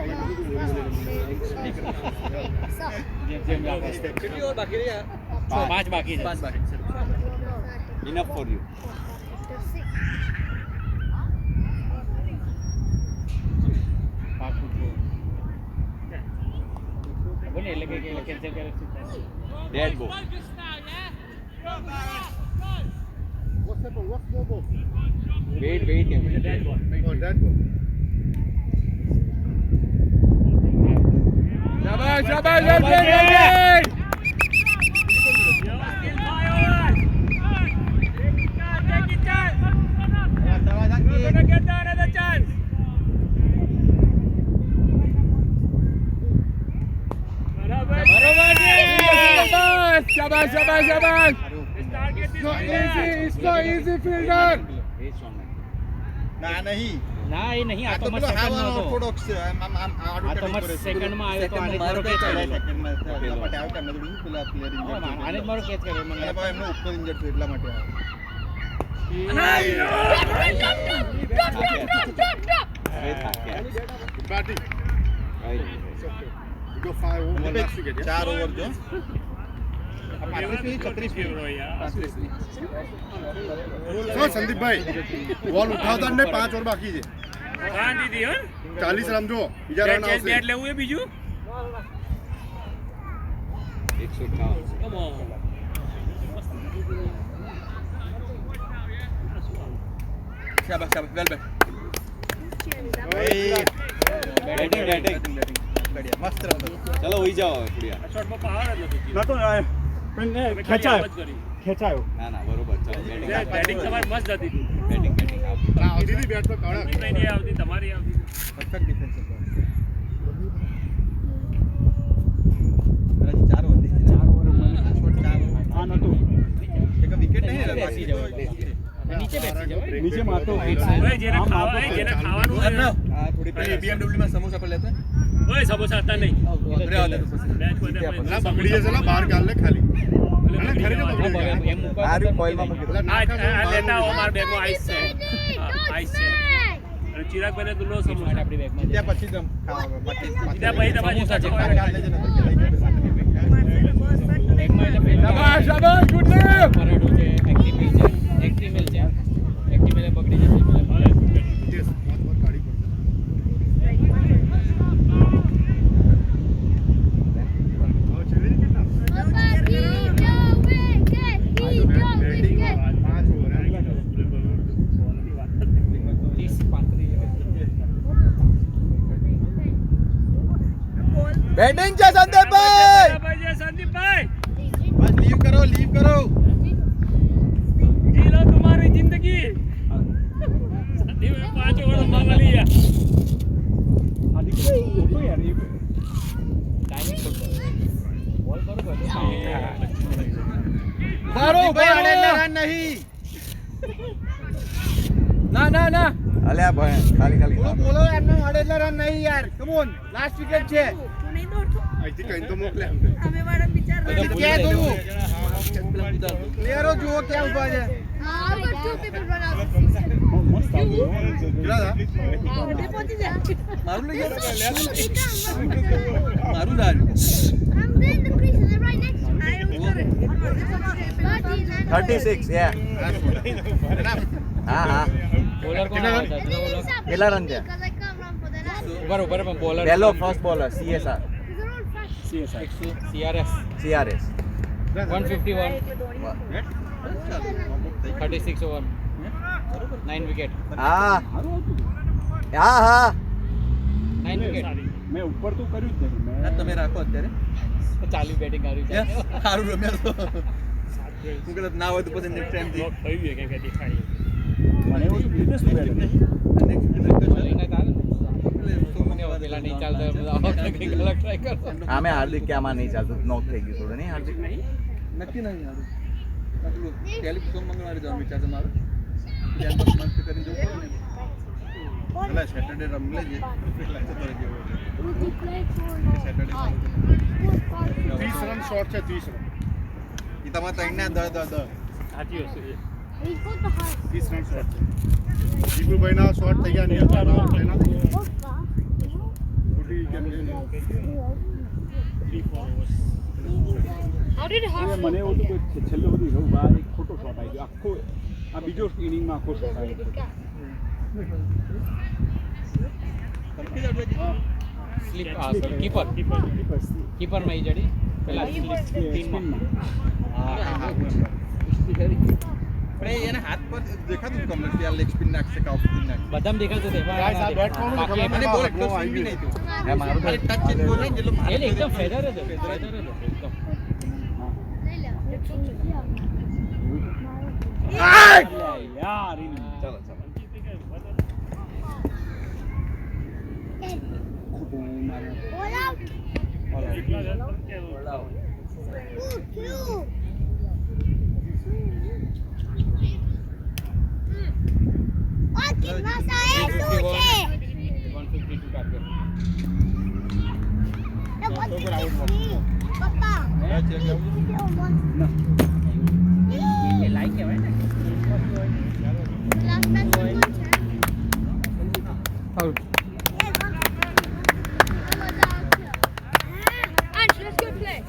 કેટલી ઓવર બાકી રહ્યા 5 બાકી છે 5 બાકી ઇનફ ફોર યુ બોલે એટલે કે Dead ball. What's that ball? What's the ball? Wait. Oh, that ball. It's not easy, fielder. Very strong man. ના નહીં ના એ નહીં, આ આ તો તો મસ્ત પેલો હાવ સેકન્ડમાં હતો. ઓર્થોડોક્સ છે આમ આડું આ તો કરી મસ્ત કરે છે. સેકન્ડમાં આવ્યો તો આને જ સેકન્ડમાં મારો મારો કેચ કેચ કરેલો. સેકન્ડમાં એટલા માટે આવતા મેં કીધું પેલા પ્લેયર ઇન્જર્ડ આને જ મારો કેચ કર્યો મને અને ભાઈ એમનો ઉપર ઇન્જર્ડ છે એટલા માટે આવ્યો. Good batting. Right. It's okay. You go 5 over last wicket, yeah? 4 over જો આ 35 ની 36 ની શું સંદીપભાઈ બોલ ઉઠાવતા ને 5 ઓવર બાકી છે 40 રન જો બીજા રન આવશે લેવું એ બીજું 151. શાબાશ શાબાશ વેલ બેટ Batting. બઢિયા મસ્ત રન ચલો હોઈ જાઓ હવે કુડિયા. શોર્ટમાં પાવર જ નથી નતો ખેંચાયો ના બરોબર ચલો બેટિંગ બેટિંગ તમારી મસ્ત હતી બેટિંગ આવતી હતી બેટ તો કડક નહીં આવતી તમારી આવતી પરફેક્ટ ડિફેન્સ હતો રાજી 4 ઓવર 4 ઓવર આ નતો એક વિકેટ નહીં બેસી જાવ. નીચે બેસી જાવ. નીચે મારતો ઓય જેને ખાવાનું હોય ને, આ થોડી પેલી BMW માં સમોસા પર લેતા ઓય સમોસા હતા નહીં રહેવા દે મેચ કોઈ ના બગડી જશે ને બહાર ગાલ લે ખાલી ના ખરી હા, બગડી એમ મુકાતો આર્યું તો કોઇલમાં મૂકી દો. આ લેતા આવો મારા બેગમાં આઈસ છે આઈસ છે અને ચિરાગભાઈને તો લો સમોસા આપણી બેગમાં છે. ત્યાં પછી તમે ખાવા બાકી સીધા પછી તમારી સમોસા છે. સાથે કાલે જ નતો બેગમાં એટલે પેલા પરાઠું છે, એક્ટિમિલ છે. એક્ટિમિલ એ બગડી જશે પેલા મળે. કાઢી બેટિંગ છે સંદીપભાઈ. સંદીપભાઈ બસ લીવ કરો जी लो तुम्हारी जिंदगी संदीप 5 ओवर मांगा लिया ટાઈમિંગ ફૂટબોલ. બોલ બરોબર છે. મારો રન નહીં ના અલ્યા ભાઈ ખાલી બોલો એમને અડેલા રન નહીં યાર કમ ઓન લાસ્ટ વિકેટ છે અહીંથી કઈ તો મોકલે એમ ક્યાં જોવું પ્લેયરો જુઓ ક્યાં ઉભા છે I've got 2 people run out. કેટલા હતા મારું લઈ ગયા મારું I'm in the crease and they're right next to me. 36 yeah. હા બોલર કોણ આવે છે? કેટલા રન છે? Because I can't run for the net. ઉપર પણ બોલર પહેલો first bowler CSR They're all fast. CRS CRS 151 36 over 9 wicket હા 9 વિકેટ મેં ઉપર તો કર્યું જ નહીં આ તમે રાખો અત્યારે ચાલુ બેટિંગ કર્યું છે સારું રમ્યા તો હું કદાચ ના હોય તો પછી નેક્સ્ટ ટાઈમ થી બ્લોક થયું છે કેમ કે દેખાય મને એવું તો બિઝનેસ બેટ બોલિંગ ના ચાલે મને હવે પેલા નહીં ચાલતા કંઈક અલગ ટ્રાય કરો આમે હાર્દિક કે આમાં નહીં ચાલતું નોક થઈ ગયું થોડું નહીં હાર્દિક નક્કી નહીં યાર આટલું ટેલિફોન મંગળવારે જવાનું વિચાર છે મારો ધ્યાન મસ્ત કરીને જવું એટલે સેટરડે રમ લેજે એટલે તો પર જેવો Would you play for Saturday 30 run short છે 30 રન ઈ તમારા ત્રણના દ સાચી વસ્તુ છે He's got the heart. 30 run short છે દીપુભાઈના શોર્ટ થઈ ગયા નહીં હતા એના What's that? ખોટી કેમ છે 3-4 overs How did it happen? મને એવું હતું કે છેલ્લે બધું એવું બહાર એક ખોટો શોટ આવી ગયો આખો આ બીજો ઇનિંગમાં આખો શોટ આવી ગયો સ્લીપ કીપર માં ઈ જડી પેલા સ્પિનમાં. આપણે એને હાથ પર દેખાતું કમ નથી આ લેગ સ્પિન નાખશે કે ઓફ સ્પિન નાખશે બધામાં દેખાતું હતું. ગાઈસ આ બેટ કોનું બાકી ખબર મને નહીં. બોલ એટલો સ્વિંગ બી નહીં થયું ખાલી ટચ ચેન્જ બોલ નહીં જેટલો એટલે એકદમ ફેદર હતો એકદમ. યાર ચાલો ચાલો Ball out. Ooh, two. और कितना सा है सोचे 152 ટાર્ગેટ. The 153 पापा એ લાઈક કહેવાય ને. last match कौन है out Ansh, let's go play.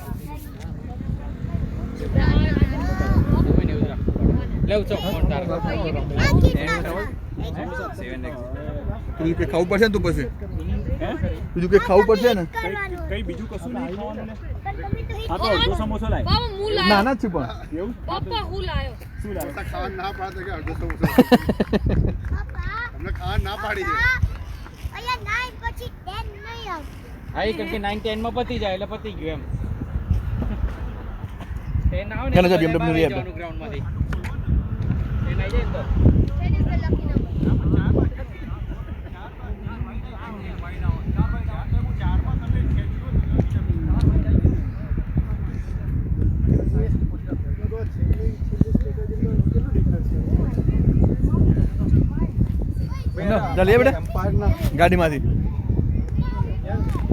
કોઈને એવું જ રાખવું પડે. લેવું છો ફોન તારો. તું કે ખાવું પડશે ને તું પછી તું કે ખાવું પડશે ને કઈ બીજું કશું નહીં ખાવાનું ને तो હા તો અડધો સમોસો લાય નાના જ છે પણ એવું पापा हु लायो શું લાય બધા ખાવા ના પાડે કે અડધો સમોસો पापा તમને ખાવા ના પાડી દે અહીંયા 9 પછી 10 નહીં આવતું હા એ કેમ કે 9 10 માં પતી જાય એટલે પતી ગયું એમ 10 આવે ને કેને છે એટલે BMW બહાર ની જવાનું ground માંથી 10 આવી જાય ને તો that is the lucky number ચાલ એ બેટા ગાડીમાંથી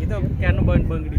એ તો ક્યારનું બંગડી